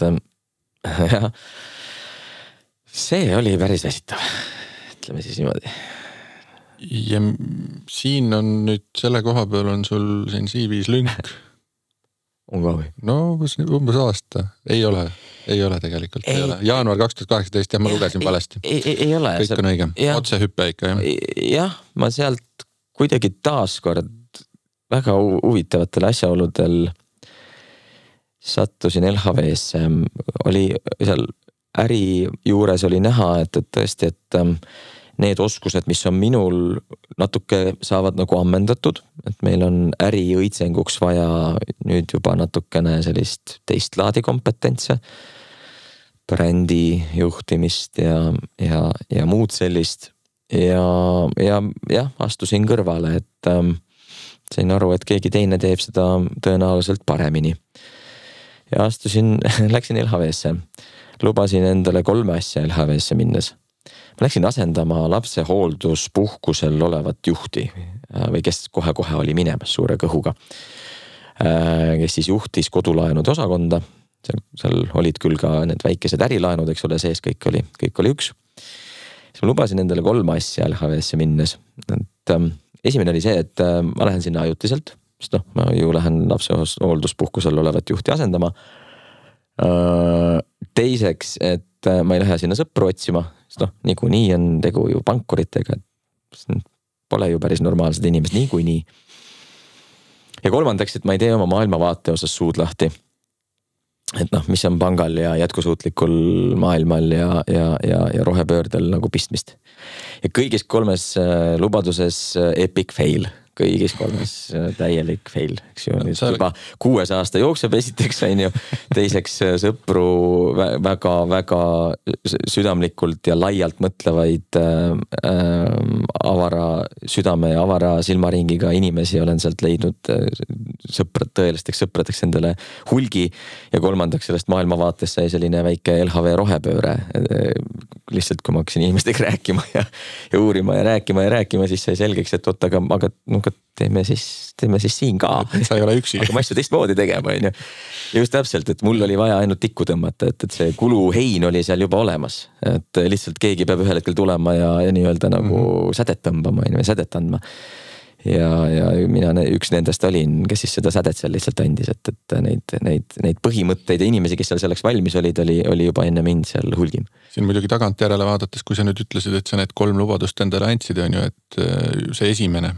see oli päris väsitav, ütleme siis niimoodi. Ja siin on nüüd selle koha peal on sul siin CV-s lünk. On ka või? No umbes aasta. Ei ole tegelikult. Ei ole. Jaanuar 2018, ma lugesin valesti. Ei ole. Kõik on õige. Otse hüppe ikka. Jah, ma sealt kuidagi taaskord väga huvitavatel asjaoludel sattusin LHV-sse. Oli seal äri juures oli näha, et tõesti, et need oskused, mis on minul natuke saavad nagu ammendatud, et meil on äri õitsenguks vaja nüüd juba natukene sellist teist laadi kompetentse, brändi juhtimist ja muud sellist ja astusin kõrvale, et sain aru, et keegi teine teeb seda tõenäoliselt paremini. Ja läksin LHV-sse, lubasin endale 3 asja LHV-sse minnes. Ma läksin asendama lapse hoolduspuhkusel olevat juhti või kes kohe oli minemas suure kõhuga, kes siis juhtis kodulaenude osakonda. Seal olid küll ka need väikesed ärilaenud, eks ole, sees kõik oli üks. Siis ma lubasin endale 3 asja LHV-sse minnes. Et, esimene oli see, et ma lähen sinna ajutiselt, sest ma ju lähen lapse hoolduspuhkusel olevat juhti asendama. Teiseks, et ma ei lähe sinna sõpru otsima, sest niikuinii on tegu ju pankuritega, et pole ju päris normaalsed inimesed niikuinii. Ja kolmandaks, et ma ei tee oma maailmavaate osas suud lahti. Et mis on pangal ja jätkusuutlikul maailmal ja rohepöördel nagu pistmist. Ja kõigis 3 lubaduses epic fail. Kõigis 3 täielik fail, eks ju. Juba 6 aasta jookseb esiteks, on ju. Teiseks sõpru väga südamlikult ja laialt mõtlevaid avara südame ja avara silmaringiga inimesi olen sealt leidnud tõelisteks sõpradeks endale hulgi. Ja kolmandaks sellest maailmavaatest sai selline väike LHV rohepööre. Lihtsalt kui ma hakkasin inimestega rääkima ja uurima ja rääkima, siis sai selgeks, et aga teeme siis siin ka. Sa ei ole üksi. Aga ma asju teistmoodi tegema, on ju. Just täpselt, et mul oli vaja ainult tikku tõmmata, et see kuluhein oli seal juba olemas. Et lihtsalt keegi peab ühel hetkel tulema ja nii-öelda nagu sädet tõmbama, sädet andma. Ja mina üks nendest olin, kes siis seda sädet seal lihtsalt andis, et neid põhimõtteid ja inimesi, kes seal selleks valmis olid, oli juba enne mind seal hulgim. Siin muidugi tagant järele vaadates, kui sa nüüd ütlesid, et sa need 3 lubadust endale andsid, on ju, et see esimene.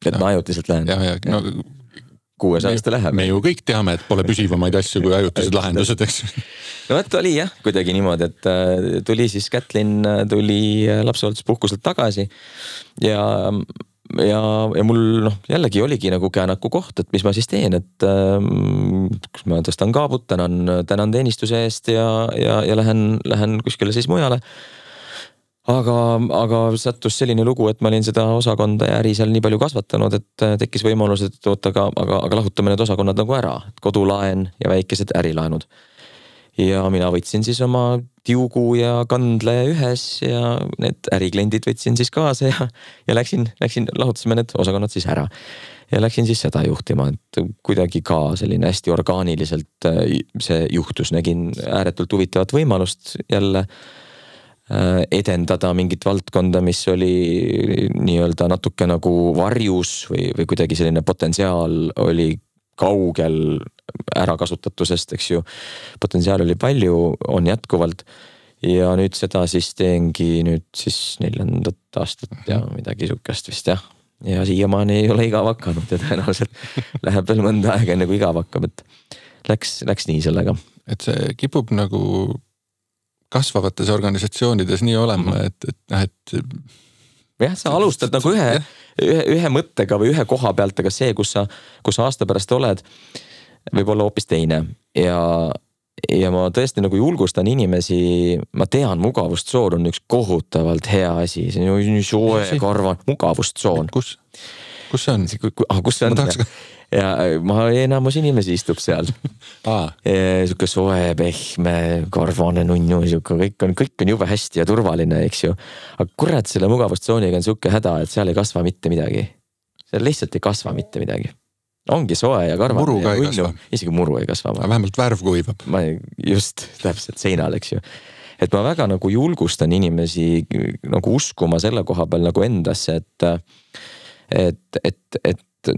Et ma ajutiselt lähen. Ja 6 aasta läheb. Me ju kõik teame, et pole püsivamaid asju kui ajutised lahendused, eks. No et oli jah, kuidagi niimoodi, et tuli siis Kätlin, tuli lapsehoolduspuhkuselt tagasi ja mul jällegi oligi nagu käänaku koht, et mis ma siis teen, et kus ma tõstan kaabut, tänan teenistuse eest ja lähen kuskile siis mujale. Aga sattus selline lugu, et ma olin seda osakonda ja äri seal nii palju kasvatanud, et tekkis võimalus, et aga lahutame need osakonnad nagu ära, kodulaen ja väikesed ärilaenud. Ja mina võtsin siis oma tiugu ja kandle ühes ja need ärikliendid võtsin siis kaasa ja läksin, lahutasime need osakonnad siis ära. Ja läksin siis seda juhtima, et kuidagi ka selline hästi orgaaniliselt see juhtus, nägin ääretult huvitavat võimalust jälle edendada mingit valdkonda, mis oli nii-öelda natuke nagu varjus või kuidagi selline potentsiaal oli kaugel ärakasutatusest, eks ju. Potentsiaal oli palju, on jätkuvalt ja nüüd seda siis teengi nüüd siis 4. aastat ja midagi sukast vist jah. Ja siiamaani ei ole igav hakanud ja tõenäoliselt läheb veel mõnda aega enne kui igav hakkab, et läks nii sellega. Et see kipub nagu kasvavates organisatsioonides nii olema, et jah, sa alustad nagu ühe mõttega või ühe koha pealt, aga see, kus sa aasta pärast oled, võib olla hoopis teine ja ma tõesti nagu julgustan inimesi, ma tean, mugavustsoon on üks kohutavalt hea asi, see on ju soe karva, mugavustsoon. Kus see on? Kus see on? Ja ma enamus inimesi istub seal. Suke soe, pehme, karvane nunnu, kõik on jube hästi ja turvaline, eks ju. Aga kurat, selle mugavustsooniga on suke häda, et seal ei kasva mitte midagi. Seal lihtsalt ei kasva mitte midagi. Ongi soe ja karvane. Muru ka ei kasva. Isegi muru ei kasva. Vähemalt värv kuivab. Just täpselt seinal, eks ju. Et ma väga nagu julgustan inimesi nagu uskuma selle koha peal nagu endasse, et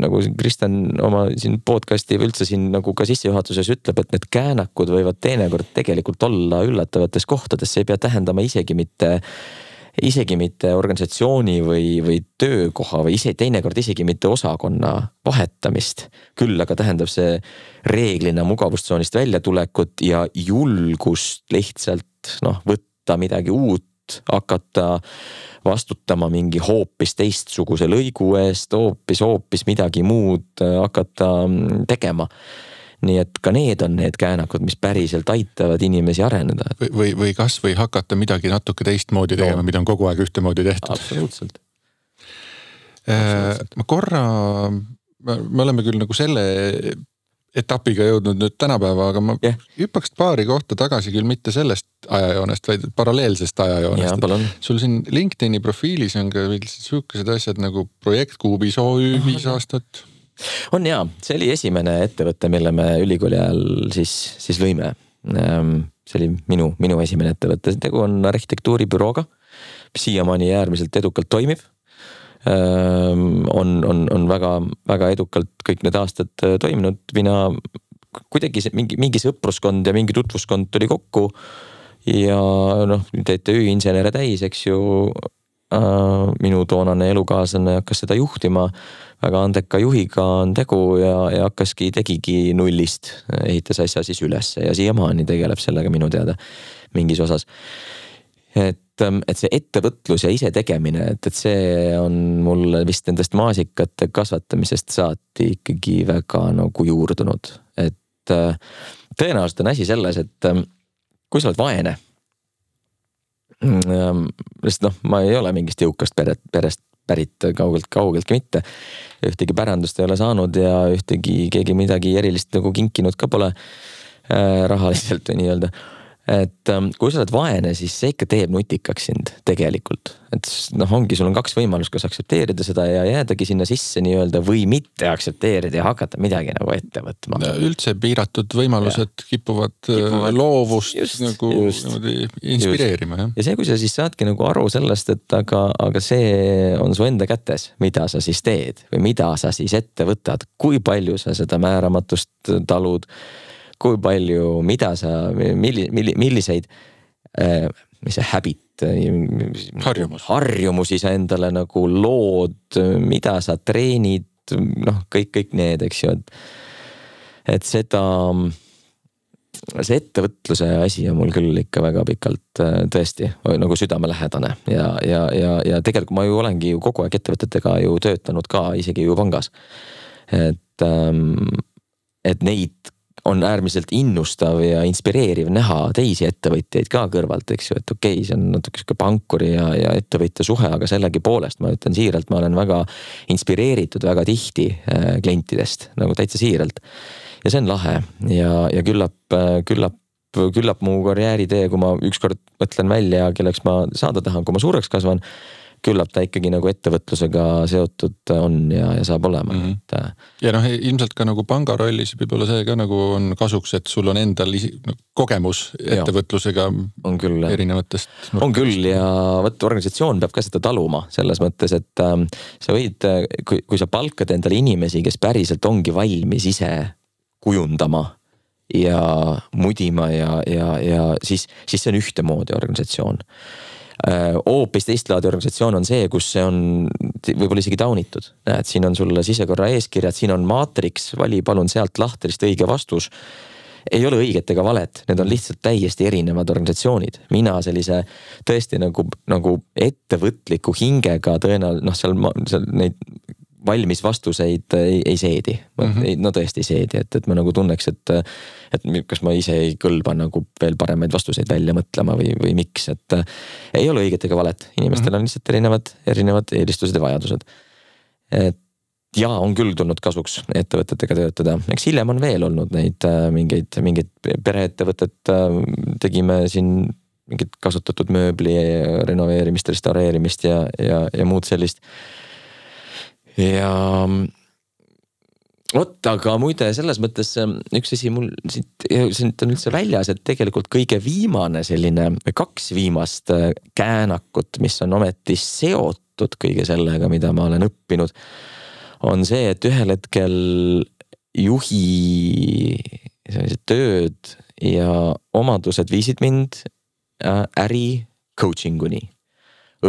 nagu Kristjan oma siin podcasti või üldse siin nagu ka sissejuhatuses ütleb, et need käänakud võivad teinekord tegelikult olla üllatavates kohtades, see ei pea tähendama isegi mitte organisatsiooni või töökoha või teinekord isegi mitte osakonna vahetamist. Küll aga tähendab see reeglina mugavustsoonist väljatulekut ja julgust lihtsalt võtta midagi uut, hakata vastutama mingi hoopis teistsuguse lõigu eest, hoopis midagi muud hakata tegema. Nii et ka need on need käänakud, mis päriselt aitavad inimesi areneda. Või kas või hakata midagi natuke teistmoodi tegema, mida on kogu aeg ühtemoodi tehtud. Absoluutselt. Ma korra, me oleme küll nagu selle etapiga jõudnud nüüd tänapäeva, aga ma hüppaks paari kohta tagasi küll mitte sellest ajajoonest, vaid paralleelsest ajajoonest. Sul siin LinkedIni profiilis on ka sellised asjad nagu Projekt Kuubis OÜ 5 aastat. On jaa, see oli esimene ettevõte, mille me ülikooli ajal siis lõime. See oli minu esimene ettevõte. Tegu on arhitektuuribürooga, mis siiamaani äärmiselt edukalt toimib. On väga edukalt kõik need aastad toiminud. Mina kuidagi mingi sõpruskond ja mingi tutvuskond tuli kokku ja TTÜ insenere täis, eks ju, minu toonane elukaaslane hakkas seda juhtima, väga andeka juhiga on tegu ja tegigi nullist, ehitas asja siis üles ja siiamaani tegeleb sellega minu teada mingis osas. Et see ettevõtlus ja ise tegemine, et see on mulle vist nendest maasikate kasvatamisest saati ikkagi väga nagu juurdunud. Et tõenäoliselt on asi selles, et kui sa oled vaene, sest ma ei ole mingist jõukast perest pärit kaugeltki mitte. Ühtegi pärandust ei ole saanud ja ühtegi keegi midagi erilist nagu kinkinud ka pole rahaliselt või nii öelda. Et kui sa oled vaene, siis see ikka teeb nutikaks sind tegelikult. Et sul on 2 võimalust, kas aktsepteerida seda ja jäädagi sinna sisse nii öelda või mitte aktsepteerida ja hakata midagi nagu ette võtma. Üldse piiratud võimalused kipuvad loovust nagu inspireerima. Ja see, kui sa siis saadki nagu aru sellest, et aga see on su enda kätes, mida sa siis teed või mida sa siis ette võtad, kui palju sa seda määramatust talud, kui palju, mida sa, milliseid mis see habit, harjumusi sa endale nagu lood, mida sa treenid, kõik need, eks ju, et seda see ettevõtluse asi on mul küll ikka väga pikalt tõesti nagu südamelähedane ja tegelikult ma ju olengi ju kogu aeg ettevõtetega ju töötanud ka isegi ju pangas, et neid on äärmiselt innustav ja inspireeriv näha teisi ettevõtjaid ka kõrvalt, eks ju, et okei, see on natuke pankuri ja ettevõtja suhe, aga sellegi poolest ma ütlen siiralt, ma olen väga inspireeritud väga tihti klientidest, nagu täitsa siiralt. Ja see on lahe ja küllap mu karjääritee, kui ma ükskord mõtlen välja, kelleks ma saada tahan, kui ma suureks kasvan, küllap ta ikkagi nagu ettevõtlusega seotud on ja saab olema. Ja ilmselt ka nagu panga rollis võib olla see ka nagu on kasuks, et sul on endal kogemus ettevõtlusega on küll, erinevatest. On küll ja organisatsioon peab ka seda taluma selles mõttes, et sa võid, kui sa palkad endale inimesi, kes päriselt ongi valmis ise kujundama ja mudima ja siis see on ühtemoodi organisatsioon. Hoopis teistlaadi organisatsioon on see, kus see on võib-olla isegi taunitud. Näed, siin on sulle sisekorra eeskirjad, siin on maatriks, vali palun sealt lahterist õige vastus. Ei ole õiget ega valet, need on lihtsalt täiesti erinevad organisatsioonid. Mina sellise tõesti nagu ettevõtliku hingega tõenäoliselt seal neid valmis vastuseid ei seedi. No tõesti ei seedi, et ma nagu tunneks, et kas ma ise ei kõlba nagu veel paremaid vastuseid välja mõtlema või miks, et ei ole õiget ega valet. Inimestel on lihtsalt erinevad eelistused ja vajadused. Ja on küll tulnud kasuks ettevõtetega töötada. Eks hiljem on veel olnud neid mingeid pereettevõtet, tegime siin mingit kasutatud mööbli renoveerimist, restaureerimist ja muud sellist. Ja aga muide selles mõttes üks asi mul siit on üldse väljas, et tegelikult kõige viimane selline 2 viimast käänakut, mis on ometi seotud kõige sellega, mida ma olen õppinud, on see, et ühel hetkel juhi tööd ja omadused viisid mind äri coachinguni.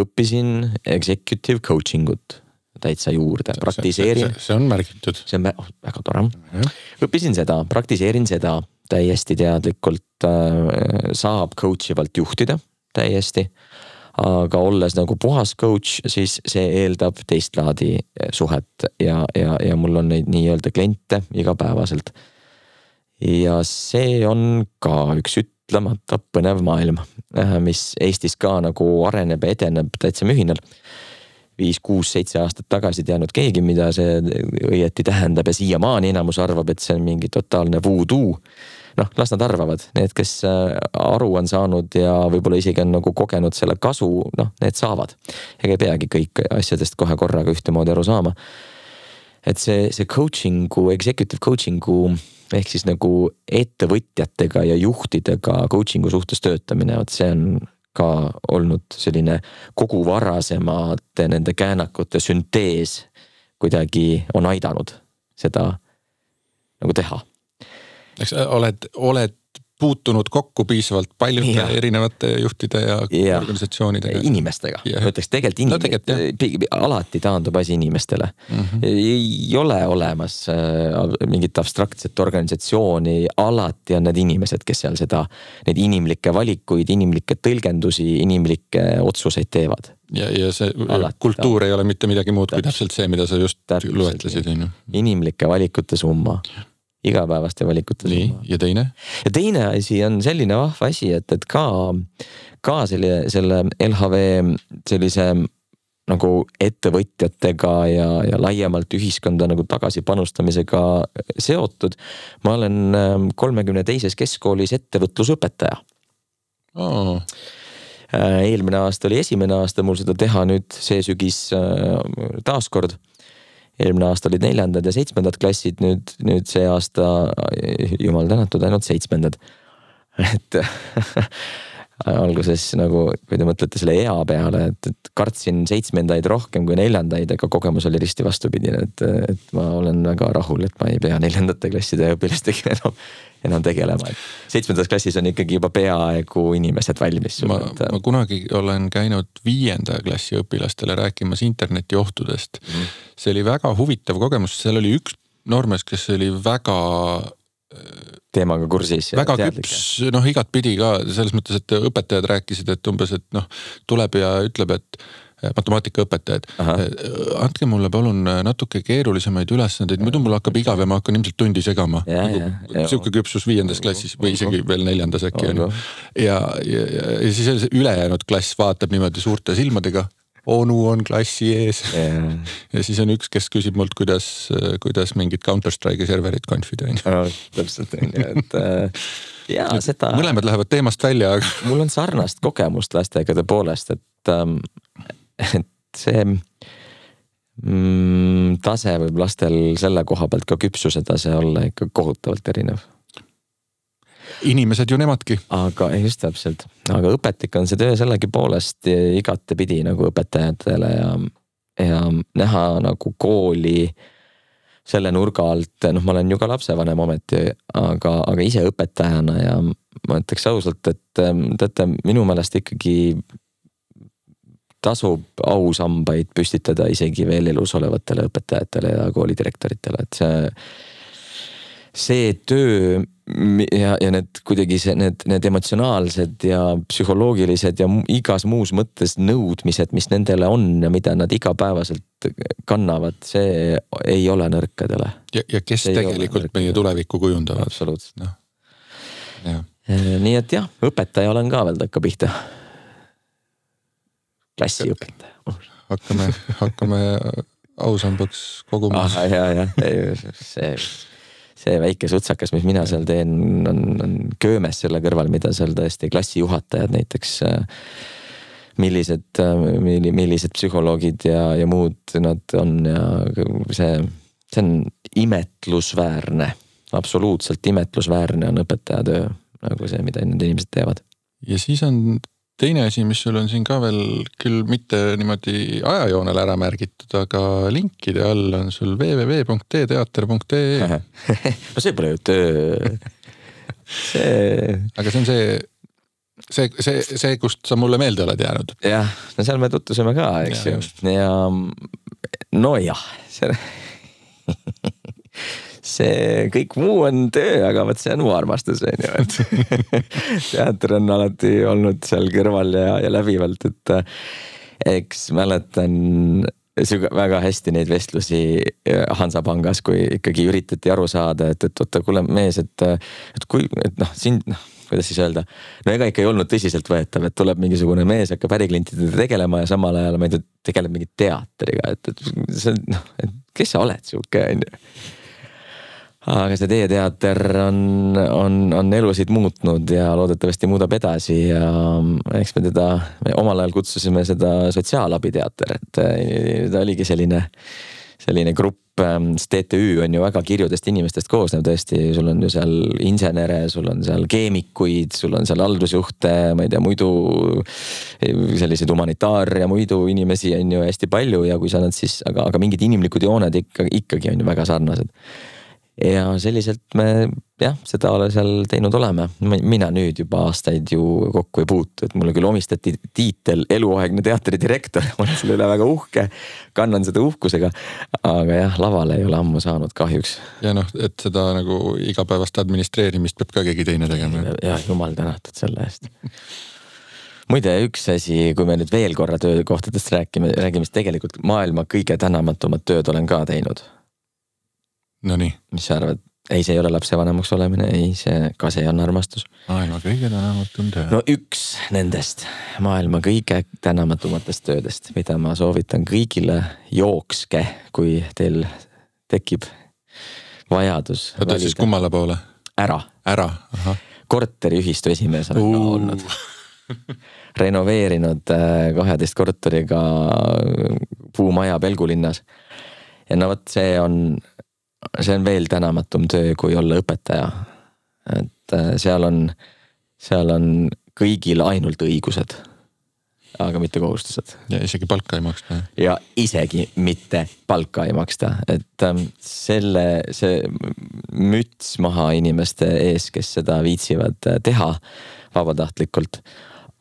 Õppisin executive coachingut täitsa juurde, praktiseerin. See on märgitud. See on väga tore. Õppisin seda, praktiseerin seda täiesti teadlikult, saab coachivalt juhtida täiesti, aga olles nagu puhas coach, siis see eeldab teist laadi suhet ja mul on neid nii-öelda kliente igapäevaselt. Ja see on ka üks ütlemata põnev maailm, mis Eestis ka nagu areneb ja edeneb täitsa mühinal. 5, 6, 7 aastat tagasi teadnud keegi, mida see õieti tähendab ja siiamaani enamus arvab, et see on mingi totaalne voodoo. Noh, las nad arvavad. Need, kes aru on saanud ja võib-olla isegi on nagu kogenud selle kasu, noh, need saavad. Ega ei peagi kõik asjadest kohe korraga ühtemoodi aru saama. Et see coachingu, executive coachingu ehk siis nagu ettevõtjatega ja juhtidega coachingu suhtes töötamine, et see on ka olnud selline kogu varasemate nende käänakute süntees kuidagi on aidanud seda nagu teha. Eks oled puutunud kokku piisavalt paljude erinevate juhtide ja organisatsioonidega. Inimestega. Ma ütleks tegelikult alati taandub asi inimestele. Ei ole olemas mingit abstraktset organisatsiooni, alati on need inimesed, kes seal need inimlikke valikuid, inimlikke tõlgendusi, inimlikke otsuseid teevad. Ja see alati, kultuur ei ole mitte midagi muud kui täpselt see, mida sa just loetlesid. Inimlike valikute summa. Igapäevaste valikute summa. Ja teine? Ja teine asi on selline vahva asi, et ka selle LHV sellise nagu ettevõtjatega ja laiemalt ühiskonda nagu tagasi panustamisega seotud. Ma olen 32. keskkoolis ettevõtlusõpetaja. Eelmine aasta oli esimene aasta mul seda teha, nüüd see sügis taaskord. Eelmine aasta olid 4. ja 7. klassid, nüüd see aasta, jumal tänatud, ainult 7. Et alguses nagu, kui te mõtlete selle ea peale, et kartsin 7. rohkem kui 4. aga kogemus oli risti vastupidine, et ma olen väga rahul, et ma ei pea 4. klasside õpilastega enam tegelema. 7. klassis on ikkagi juba peaaegu inimesed valmis. Ma kunagi olen käinud 5. klassi õpilastele rääkimas internetiohtudest. See oli väga huvitav kogemus, seal oli üks noormees, kes oli väga teemaga kursis. Väga küps, igat pidi ka selles mõttes, et õpetajad rääkisid, et umbes, et tuleb ja ütleb, et matemaatikaõpetajad, andke mulle palun natuke keerulisemaid ülesandeid, muidu mul hakkab igav ja ma hakkan ilmselt tundi segama. Siuke küpsus 5. klassis või isegi veel 4. äkki on. Ja siis ülejäänud klass vaatab niimoodi suurte silmadega, onu on klassi ees. Ja siis on üks, kes küsib mult, kuidas mingid Counter-Strike'i serverid konfida. Täpselt, et ja seda... Mõlemad lähevad teemast välja, aga... Mul on sarnast kogemust lastega poolest, et see tase võib lastel selle koha pealt ka küpsuse tase olla ikka kohutavalt erinev. Inimesed ju nemadki. Aga just täpselt. Aga õpetlik on see töö sellegi poolest igate pidi nagu õpetajatele ja näha nagu kooli selle nurga alt, ma olen ju ka lapsevanem ometi, aga ise õpetajana ja ma ütleks ausalt, et teate, minu meelest ikkagi tasub ausambaid püstitada isegi veel elus olevatele õpetajatele ja koolidirektoritele, et see töö ja need kuidagi need emotsionaalsed ja psühholoogilised ja igas muus mõttes nõudmised, mis nendele on ja mida nad igapäevaselt kannavad, see ei ole nõrkadele. Ja kes see tegelikult meie tulevikku kujundavad. Absoluutselt. Nii et jah, õpetaja olen ka veel takka pihta. Klassiõpetaja. Hakkame ausambaks koguma. See väike sutsakas, mis mina seal teen, on köömes selle kõrval, mida seal tõesti klassijuhatajad näiteks, millised psühholoogid ja muud nad on ja see on imetlusväärne, absoluutselt imetlusväärne on õpetajatöö, nagu see, mida need inimesed teevad. Ja siis on teine asi, mis sul on siin ka veel küll mitte niimoodi ajajoonel ära märgitud, aga linkide all on sul www.teater.ee. No see pole ju töö. Aga see on see, kust sa mulle meelde oled jäänud. Jah, no seal me tuttusime ka, eks ju. Ja no jah, see kõik muu on töö, aga võt see on mu armastus. Teater on alati olnud seal kõrval ja läbivalt, et eks mäletan väga hästi neid vestlusi Hansapangas, kui ikkagi üritati aru saada, et oota, kuule mees, et kuidas siis öelda, no ega ikka ei olnud tõsiselt võetav, et tuleb mingisugune mees, hakkab äriklientidega tegelema ja samal ajal ma ei tea, tegeleb mingi teatriga, et see noh, et kes sa oled siuke, on ju. Aga see Teie teater on elusid muutnud ja loodetavasti muudab edasi ja eks me omal ajal kutsusime seda sotsiaalabiteater, et ta oligi selline grupp, TTÜ on ju väga kirjudest inimestest koosnev tõesti, sul on ju seal insenere, sul on seal keemikuid, sul on seal haldusjuhte, ma ei tea, muidu selliseid humanitaar- ja muidu inimesi on ju hästi palju ja kui sa nad siis, aga mingid inimlikud jooned ikkagi on ju väga sarnased. Ja selliselt me seda seal teinud oleme. Mina nüüd juba aastaid ju kokku ei puutu, et mulle küll omistati tiitel eluaegne teatridirektor, ma olen selle üle väga uhke, kannan seda uhkusega, aga jah, lavale ei ole ammu saanud kahjuks. Ja noh, et seda nagu igapäevast administreerimist peab ka keegi teine tegema. Ja jumal tänatud selle eest. Muide, üks asi, kui me nüüd veel korra töökohtadest räägime, siis tegelikult maailma kõige tänamatumad tööd olen ka teinud. No nii. Mis sa arvad? Ei, see ei ole lapsevanemaks olemine, ei, ka see on armastus. Maailma kõige tänamatum töö. No üks nendest maailma kõige tänamatumatest töödest, mida ma soovitan kõigile, jookske, kui teil tekib vajadus. Oota siis kummale poole? Ära. Aha. Korteriühistu esimees olen ka olnud. Renoveerinud 12 korteriga puumaja Pelgulinnas. Ja no võt, see on veel tänamatum töö, kui olla õpetaja. Et seal on kõigil ainult õigused, aga mitte kohustused. Ja isegi palka ei maksta. Ja isegi mitte palka ei maksta. Et see müts maha inimeste ees, kes seda viitsivad teha vabatahtlikult.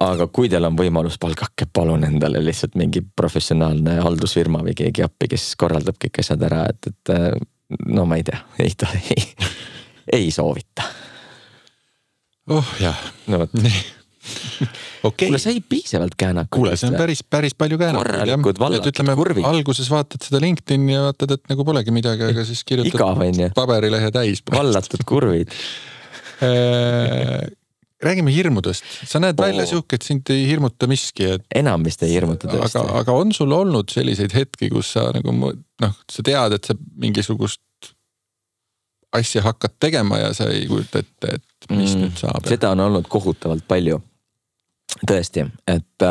Aga kui teil on võimalus, palkake palun endale lihtsalt mingi professionaalne haldusfirma või keegi appi, kes korraldab kõik asjad ära, et no ma ei tea, ei soovita. Oh jah. No võt. Okay. Kuule, sai piisavalt käänakud. Kuule, see on päris palju käänakud. Korralikud vallatud kurvid. Alguses vaatad seda LinkedIn ja vaatad, et nagu polegi midagi, aga siis kirjutad paberilehe täis. Vallatud kurvid. Räägime hirmudest. Sa näed välja siuke, et sind ei hirmuta miski. Enam vist ei hirmuta tõesti. Aga on sul olnud selliseid hetki, kus sa nagu, sa tead, et sa mingisugust asja hakkad tegema ja sa ei kujuta ette, et mis nüüd saab? Seda on olnud kohutavalt palju. Tõesti, et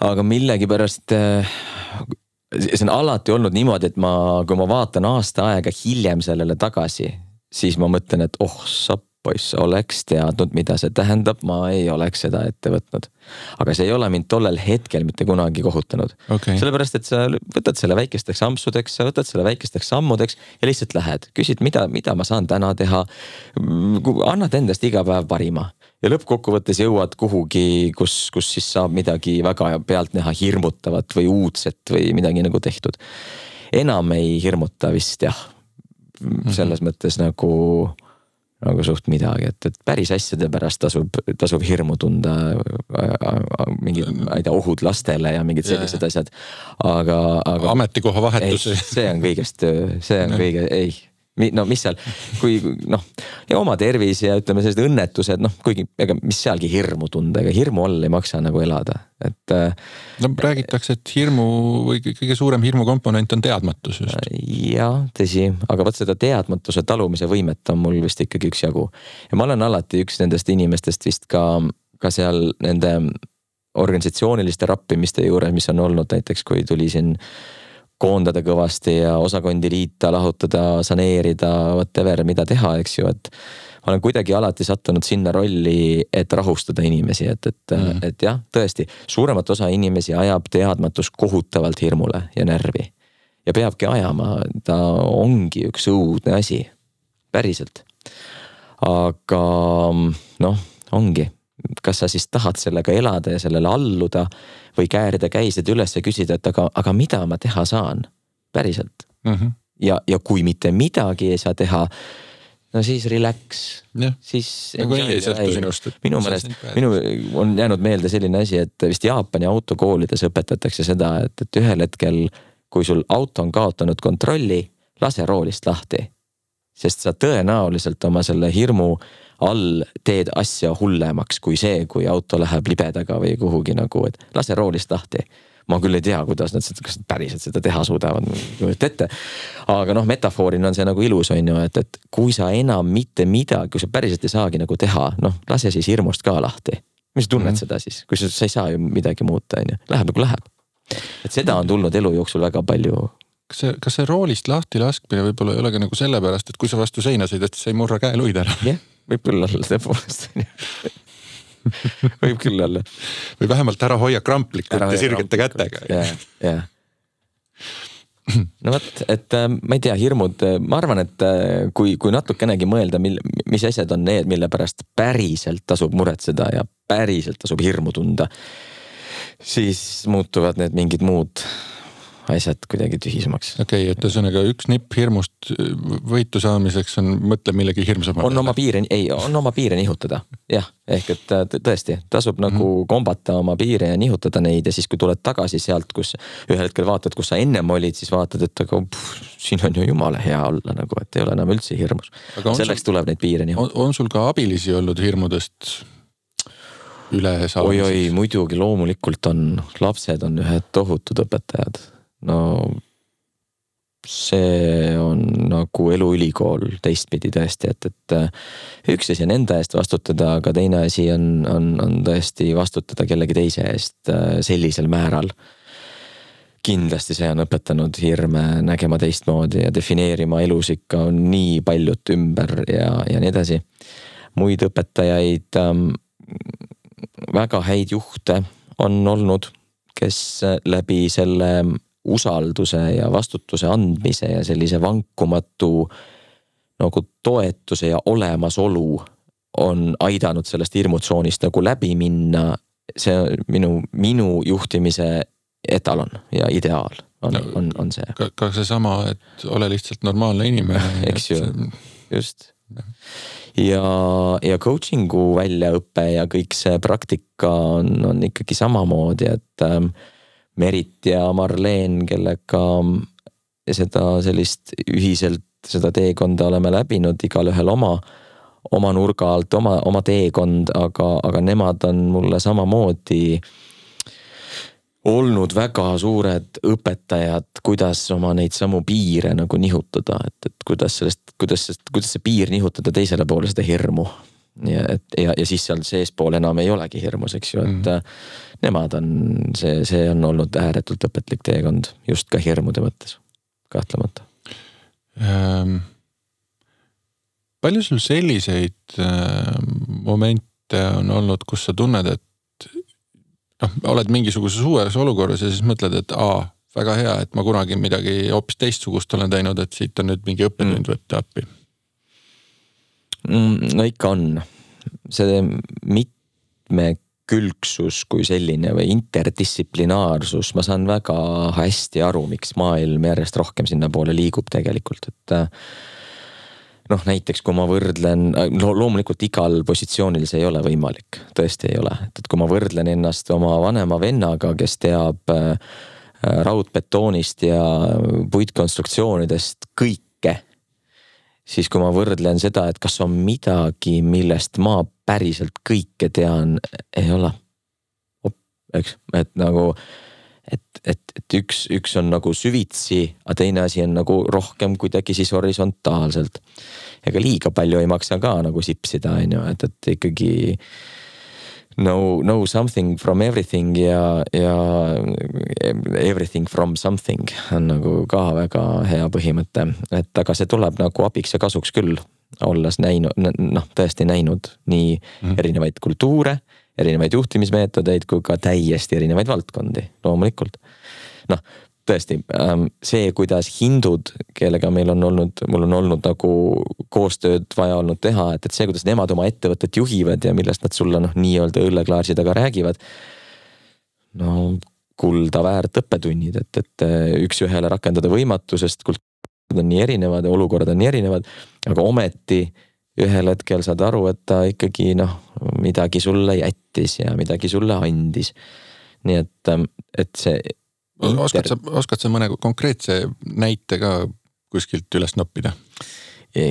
aga millegipärast see on alati olnud niimoodi, et kui ma vaatan aasta aega hiljem sellele tagasi, siis ma mõtlen, et sa poiss oleks teadnud, mida see tähendab, ma ei oleks seda ette võtnud. Aga see ei ole mind tollel hetkel mitte kunagi kohutanud. Okay. Sellepärast, et sa võtad selle väikesteks ampsudeks, sa võtad selle väikesteks sammudeks ja lihtsalt lähed. Küsid, mida ma saan täna teha. Annad endast iga päev parima. Ja lõppkokkuvõttes jõuad kuhugi, kus siis saab midagi väga pealt näha hirmutavat või uudset või midagi nagu tehtud. Enam ei hirmuta vist jah. Selles mõttes nagu suht midagi, et päris asjade pärast tasub hirmu tunda mingid, ma ei tea, ohud lastele ja mingid sellised asjad. Aga ametikoha vahetus. See on kõigest töö, see on kõige, ei. No mis seal, kui ja oma tervis ja ütleme sellised õnnetused, kuigi mis sealgi hirmu tunda, ega hirmu all ei maksa nagu elada. Et, räägitakse, et hirmu või kõige suurem hirmu komponent on teadmatus just. Ja, tõsi, aga võt seda teadmatuse talumise võimet on mul vist ikkagi üks jagu. Ja ma olen alati üks nendest inimestest vist ka seal nende organisatsiooniliste rappimiste juures, mis on olnud näiteks, kui tuli siin koondada kõvasti ja osakondi liita, lahutada, saneerida, whatever, mida teha, eks ju, et ma olen kuidagi alati sattunud sinna rolli, et rahustada inimesi, et jah, tõesti, suuremat osa inimesi ajab teadmatus kohutavalt hirmule ja närvi. Ja peabki ajama, ta ongi üks õudne asi, päriselt. Aga ongi. Kas sa siis tahad sellega elada ja sellele alluda või käärida käised üles ja küsida, et aga mida ma teha saan? Päriselt. Ja kui mitte midagi ei saa teha, no siis relax. Siis minu meelest, on jäänud meelde selline asi, et vist Jaapani autokoolides õpetatakse seda, et ühel hetkel, kui sul auto on kaotanud kontrolli, lase roolist lahti. sest sa tõenäoliselt oma selle hirmu all teed asja hullemaks kui see, kui auto läheb libedaga või kuhugi nagu, et lase roolist lahti. Ma küll ei tea, kuidas nad kas päriselt seda teha suudavad ette. Aga metafoorina on see nagu ilus, on ju, et kui sa enam mitte midagi, kui sa päriselt ei saagi nagu teha, lase siis hirmust ka lahti. Mis sa tunned seda siis? Kui sa ei saa ju midagi muuta, on ju. Läheb nagu läheb. Et seda on tulnud elu jooksul väga palju. Kas see roolist lahti laskmine võib-olla ei ole ka nagu sellepärast, et kui sa vastu seina sõidad, siis sa ei murra käeluid ära? Jah, võib küll olla tõepoolest. Võib küll olla. Või vähemalt ära hoia kramplikult ja sirgete kätega. Jah. No võt, et ma ei tea, hirmud, ma arvan, et kui natukenegi mõelda, mis asjad on need, mille pärast päriselt tasub muretseda ja päriselt tasub hirmu tunda, siis muutuvad need mingid muud asjad kuidagi tühisemaks. Okei, et ühesõnaga üks nipp hirmust võitu saamiseks on mõtle millegi hirmsama. On oma piire nihutada. Jah, ehk et tõesti, tasub nagu kombata oma piire ja nihutada neid ja siis kui tuled tagasi sealt, kus ühel hetkel vaatad, kus sa ennem olid, siis vaatad, et aga siin on ju jumala hea olla nagu, et ei ole enam üldse hirmus. Selleks tuleb neid piire nihutada. On sul ka abilisi olnud hirmudest üle saamiseks? Oi, muidugi loomulikult on, lapsed on ühed tohutud õpetajad. No see on nagu eluülikool teistpidi tõesti, et üks asi on enda eest vastutada, aga teine asi on tõesti vastutada kellegi teise eest sellisel määral. Kindlasti see on õpetanud hirme nägema teistmoodi ja defineerima elus ikka on nii paljut ümber ja nii edasi. Muid õpetajaid, väga häid juhte on olnud, kes läbi selle usalduse ja vastutuse andmise ja sellise vankumatu nagu toetuse ja olemasolu on aidanud sellest hirmutsoonist nagu läbi minna. See minu juhtimise etalon ja ideaal on see. Ka see sama, et ole lihtsalt normaalne inimene. Eks ju, just. Ja coachingu väljaõppe ja kõik see praktika on ikkagi samamoodi, et Merit ja Marleen, kellega seda sellist ühiselt seda teekonda oleme läbinud, igal ühel oma nurga alt, oma teekond, aga nemad on mulle samamoodi olnud väga suured õpetajad, kuidas oma neid samu piire nagu nihutada, et kuidas see piir nihutada teisele poole seda hirmu. Ja siis seal seespool enam ei olegi hirmus, eks ju, et nemad on, see on olnud ääretult õpetlik teekond, just ka hirmude mõttes, kahtlemata. Palju sul selliseid momente on olnud, kus sa tunned, et oled mingisuguses uues olukorras ja siis mõtled, et väga hea, et ma kunagi midagi hoopis teistsugust olen teinud, et siit on nüüd mingi õppetund võtta appi. No ikka on. See mitmekülgsus kui selline või interdistsiplinaarsus, ma saan väga hästi aru, miks maailm järjest rohkem sinna poole liigub tegelikult, et näiteks kui ma võrdlen, loomulikult igal positsioonil see ei ole võimalik, tõesti ei ole, et kui ma võrdlen ennast oma vanema vennaga, kes teab raudbetoonist ja puitkonstruktsioonidest kõike, siis kui ma võrdlen seda, et kas on midagi, millest ma päriselt kõike tean, ei ole. Eks, et nagu, et üks on nagu süvitsi, aga teine asi on nagu rohkem kuidagi siis horisontaalselt. Ega liiga palju ei maksa ka nagu sipsida, et ikkagi know something from everything ja everything from something on nagu ka väga hea põhimõte, et aga see tuleb nagu abiks ja kasuks küll, olles tõesti näinud nii erinevaid kultuure, erinevaid juhtimismeetodeid kui ka täiesti erinevaid valdkondi, loomulikult. Tõesti, see, kuidas hindud, kellega mul on olnud nagu koostööd vaja olnud teha, et see, kuidas nemad oma ettevõtet juhivad ja millest nad sulle nii-öelda õlleklaarsi taga räägivad, kulda väärt õppetunnid, et üks ühele rakendada võimatusest, kultuurid on nii erinevad ja olukorrad on nii erinevad, aga ometi ühel hetkel saad aru, et ta ikkagi midagi sulle jättis ja midagi sulle andis. Nii et see Oskad sa mõne konkreetse näite ka kuskilt üles noppida?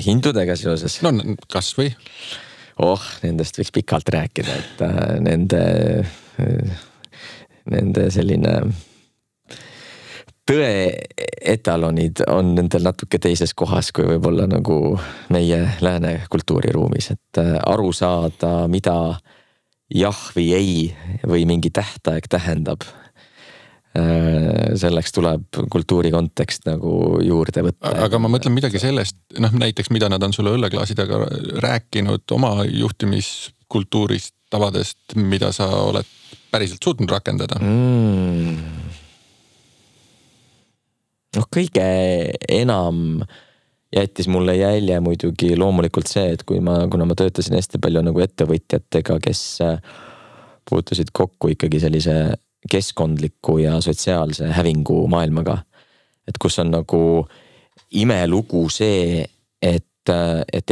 hindudega seoses? No kas või? Nendest võiks pikalt rääkida, et nende selline tõe etalonid on nendel natuke teises kohas, kui võib-olla nagu meie lääne kultuuriruumis, et aru saada, mida jah või ei või mingi tähtaeg tähendab. Selleks tuleb kultuuri kontekst nagu juurde võtta. Aga ma mõtlen midagi sellest, näiteks mida nad on sulle õlleklaasidega rääkinud oma juhtimiskultuurist, tavadest, mida sa oled päriselt suutnud rakendada? Kõige enam jättis mulle jälje muidugi loomulikult see, et kuna ma töötasin hästi palju nagu ettevõtjatega, kes puutusid kokku ikkagi sellise keskkondliku ja sotsiaalse hävingu maailmaga. Et kus on nagu imelugu see, et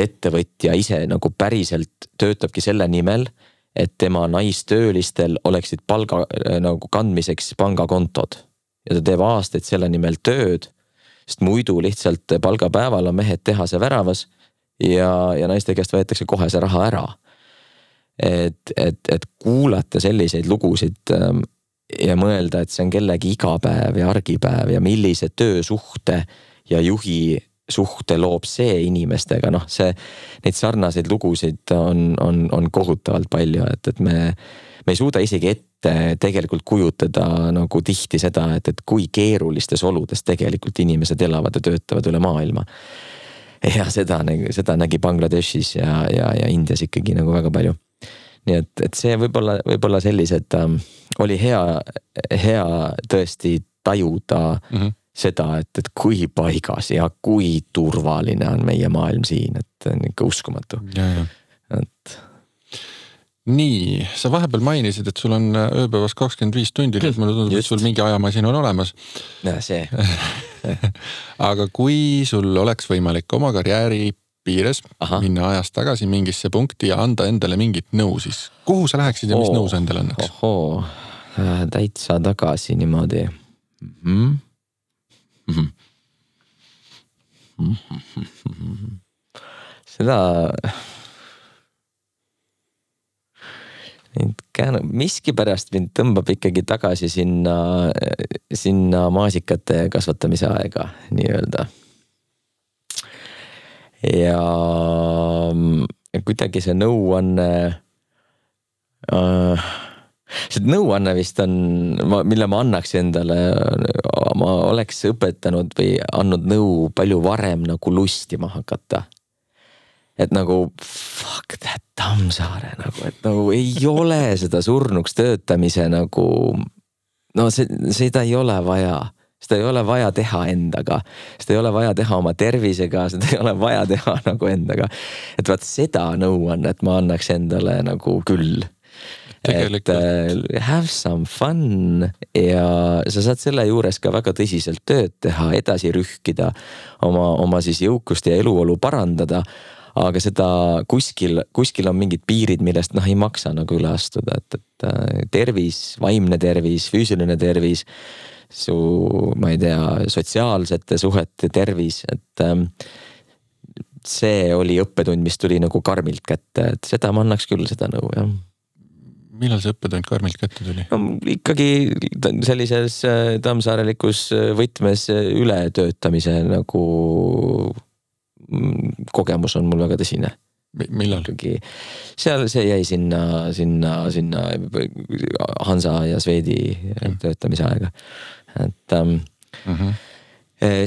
ettevõtja ise nagu päriselt töötabki selle nimel, et tema naistöölistel oleksid palga nagu kandmiseks pangakontod. Ja ta teeb aastaid selle nimel tööd, sest muidu lihtsalt palgapäeval on mehed tehase väravas ja naiste käest võetakse kohe see raha ära. Et kuulata selliseid lugusid ja mõelda, et see on kellegi igapäev ja argipäev ja millise töösuhte ja juhi suhte loob see inimestega, neid sarnaseid lugusid on kohutavalt palju, et me ei suuda isegi ette tegelikult kujutada nagu tihti seda, et kui keerulistes oludes tegelikult inimesed elavad ja töötavad üle maailma. Ja seda nägi Bangladeshis ja Indias ikkagi nagu väga palju. Nii et see võib-olla sellised oli hea tõesti tajuda seda, et kui paigas ja kui turvaline on meie maailm siin, et on ikka uskumatu. Et... Nii, sa vahepeal mainisid, et sul on ööpäevas 25 tundi, et mulle tundub, et sul mingi ajamasin on olemas. Ja, see. Aga kui sul oleks võimalik oma karjääri piires minna ajast tagasi mingisse punkti ja anda endale mingit nõu, siis kuhu sa läheksid ja mis nõu sa endale annaks? Täitsa tagasi niimoodi. Seda miski pärast mind tõmbab ikkagi tagasi sinna maasikate kasvatamise aega, nii öelda. Ja kuidagi see nõuanne vist on, mille ma annaks endale, ma oleks õpetanud või andnud nõu palju varem nagu lustima hakata. Et nagu fuck that Tammsaare nagu, et nagu ei ole seda surnuks töötamise nagu, seda ei ole vaja. Seda ei ole vaja teha endaga, seda ei ole vaja teha oma tervisega, seda ei ole vaja teha nagu endaga. Et vaat seda nõuannet ma annaks endale nagu küll. Tegelikult. Et have some fun ja sa saad selle juures ka väga tõsiselt tööd teha, edasi rühkida, oma siis jõukust ja eluolu parandada, aga seda kuskil on mingid piirid, millest ei maksa nagu üle astuda, et tervis, vaimne tervis, füüsiline tervis, ma ei tea, sotsiaalsete suhete tervis, et see oli õppetund, mis tuli nagu karmilt kätte, et seda ma annaks küll seda nõu, jah. Millal see õppetund karmilt kätte tuli? Ikkagi sellises tammsaarelikus võtmes ületöötamise nagu kogemus on mul väga tõsine. Millal? Seal see jäi sinna Hansa ja Sveedi töötamise aega. Et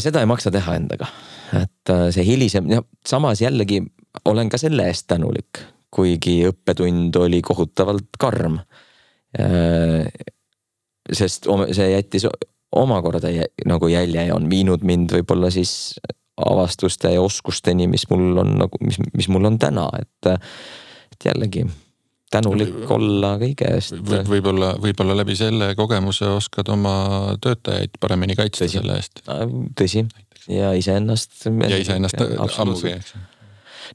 seda ei maksa teha endaga. Et see hilisem, samas jällegi olen ka selle eest tänulik, kuigi õppetund oli kohutavalt karm. Sest see jättis omakorda nagu jälje ja on viinud mind võib-olla siis avastuste ja oskusteni, mis mul on täna, et jällegi tänulik olla kõige eest. Võib-olla läbi selle kogemuse oskad oma töötajaid paremini kaitsta selle eest. Tõsi. Ja iseennast ammugi.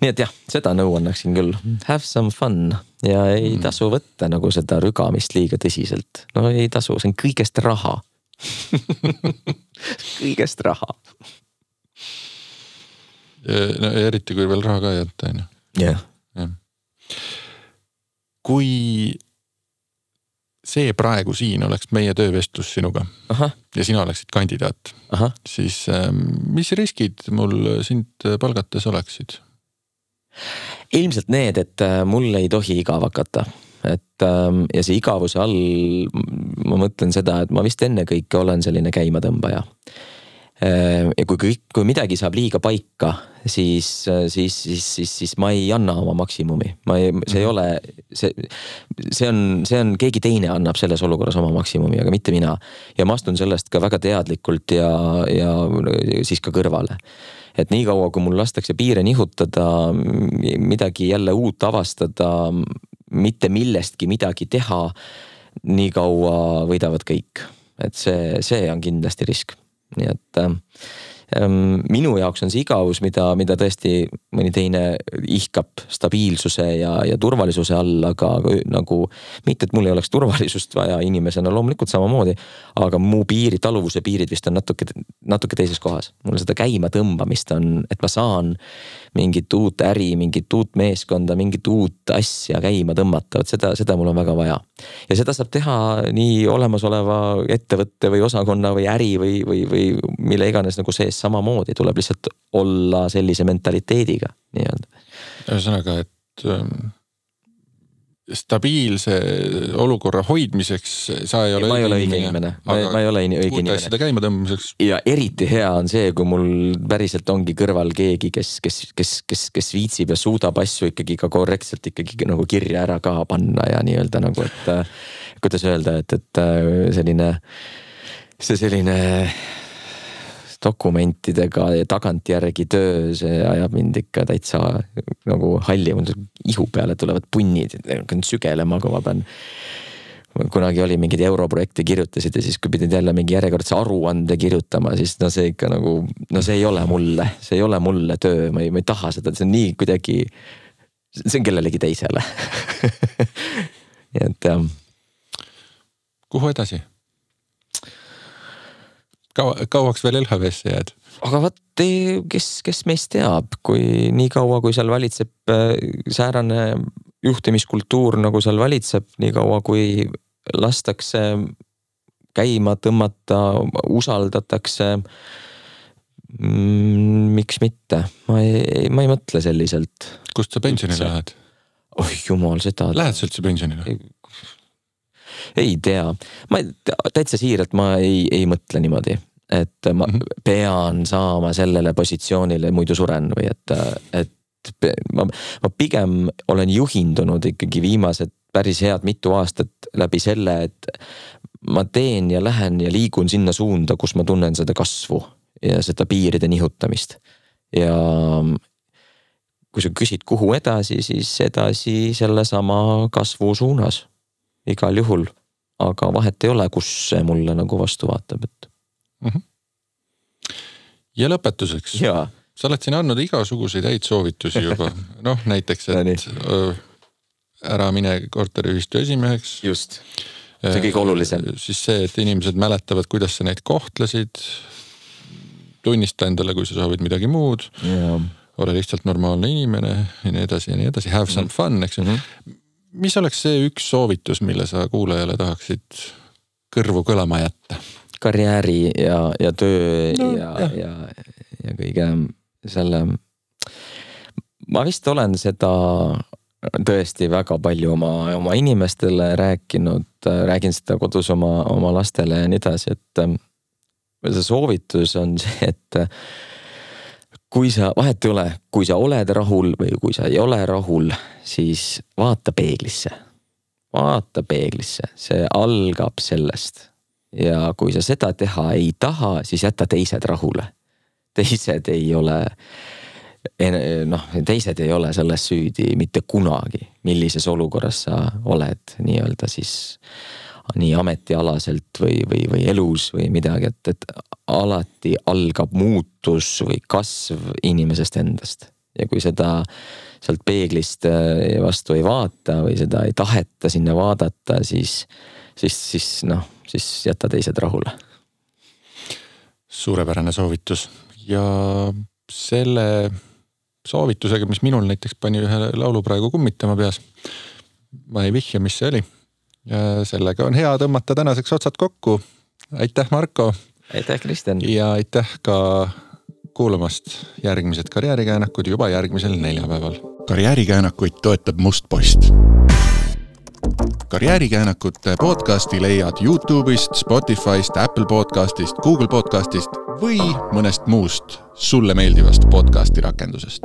Nii et jah, seda nõu annaksin küll. Have some fun ja ei tasu võtta nagu seda rügamist liiga tõsiselt. No ei tasu, see on kõigest raha. Kõigest raha. Eriti kui veel raha ka ei jätta, on ju. Jah. Kui see praegu siin oleks meie töövestlus sinuga ja sina oleksid kandidaat, siis mis riskid mul sind palgates oleksid? Ilmselt need, et mul ei tohi igav hakata. Ja see igavuse all ma mõtlen seda, et ma vist enne kõike olen selline käimatõmbaja. Ja kui midagi saab liiga paika, siis ma ei anna oma maksimumi. See ei ole, see on keegi teine annab selles olukorras oma maksimumi, aga mitte mina. Ja ma astun sellest ka väga teadlikult ja siis ka kõrvale. Et nii kaua, kui mul lastakse piire nihutada, midagi jälle uut avastada, mitte millestki midagi teha, nii kaua võidavad kõik. Et see on kindlasti risk. Nii et minu jaoks on see igavus, mida tõesti mõni teine ihkab stabiilsuse ja turvalisuse all, aga nagu mitte, et mul ei oleks turvalisust vaja inimesena, loomulikult samamoodi, aga mu taluvuse piirid vist on natuke teises kohas. Mul seda käima tõmbamist on, et ma saan mingit uut äri, mingit uut meeskonda, mingit uut asja käima tõmmata, seda mul on väga vaja. Ja seda saab teha nii olemasoleva ettevõtte või osakonna või äri või mille iganes nagu sees samamoodi, tuleb lihtsalt olla sellise mentaliteediga nii-öelda. Ühesõnaga, et stabiilse olukorra hoidmiseks sa ei ole õige inimene. Ma ei ole õige inimene. Seda käima tõmbamiseks. Ja eriti hea on see, kui mul päriselt ongi kõrval keegi, kes viitsib ja suudab asju ikkagi ka korrektselt ikkagi nagu kirja ära ka panna ja nii-öelda nagu, et kuidas öelda, et selline dokumentidega ja tagantjärgi töö, see ajab mind ikka täitsa nagu halli, mul ihu peale tulevad punnid, sügelema, kui ma pean. Kunagi oli mingid europrojekte kirjutasid ja siis kui pidid jälle mingi järjekordse aruande kirjutama, siis see ikka nagu, see ei ole mulle töö, ma ei taha seda, see on nii kuidagi, see on kellelegi teisele. Et jah. Kuhu edasi? Kauaks veel LHV-sse jääd? Aga kes meist teab, kui nii kaua, kui seal valitseb säärane juhtimiskultuur, nagu seal valitseb, nii kaua, kui lastakse käima tõmmata, usaldatakse, miks mitte? Ma ei mõtle selliselt. Kust sa pensionile lähed? Jumal, seda... Lähed sa üldse pensionile? Ei tea. Ma täitsa siiralt ma ei mõtle niimoodi, et ma pean saama sellele positsioonile, muidu suren või et ma pigem olen juhindunud ikkagi viimased päris head mitu aastat läbi selle, et ma teen ja lähen ja liigun sinna suunda, kus ma tunnen seda kasvu ja seda piiride nihutamist. Ja kui sa küsid kuhu edasi, siis edasi selle sama kasvu suunas. Igal juhul, aga vahet ei ole, kus see mulle nagu vastu vaatab. Ja lõpetuseks. Ja. Sa oled siin andnud igasuguseid häid soovitusi juba. Näiteks, et ära mine korteriühistu esimeheks. Just. See kõige olulisem. Siis see, et inimesed mäletavad, kuidas sa neid kohtlesid. Tunnista endale, kui sa soovid midagi muud. Ja. Ole lihtsalt normaalne inimene ja nii edasi. Have some fun, eks ju. Mis oleks see üks soovitus, mille sa kuulajale tahaksid kõrvu kõlama jätta? Karjääri ja töö ja kõige selle... Ma vist olen seda tõesti väga palju oma inimestele rääkinud, räägin seda kodus oma lastele ja nii edasi, et see soovitus on see, et kui sa, vahet ei ole, kui sa oled rahul või kui sa ei ole rahul, siis vaata peeglisse. Vaata peeglisse, see algab sellest. Ja kui sa seda teha ei taha, siis jätta teised rahule. Teised ei ole selles süüdi mitte kunagi, millises olukorras sa oled nii-öelda siis nii ametialaselt või elus või midagi, et alati algab muutus või kasv inimesest endast. Ja kui seda sealt peeglist vastu ei vaata või seda ei taheta sinna vaadata, siis jätta teised rahule. Suurepärane soovitus. Ja selle soovitusega, mis minul näiteks pani ühe laulu praegu kummitama peas. Ma ei vihja, mis see oli. Ja sellega on hea tõmmata tänaseks otsad kokku. Aitäh, Marko! Aitäh, Kristjan! Ja aitäh ka kuulamast järgmised karjäärikäännakud juba järgmisel neljapäeval. Karjäärikäännakuid toetab Must Post. Karjäärikäänakute podcasti leiad YouTube'ist, Spotify'st, Apple podcastist, Google podcastist või mõnest muust sulle meeldivast podcasti rakendusest.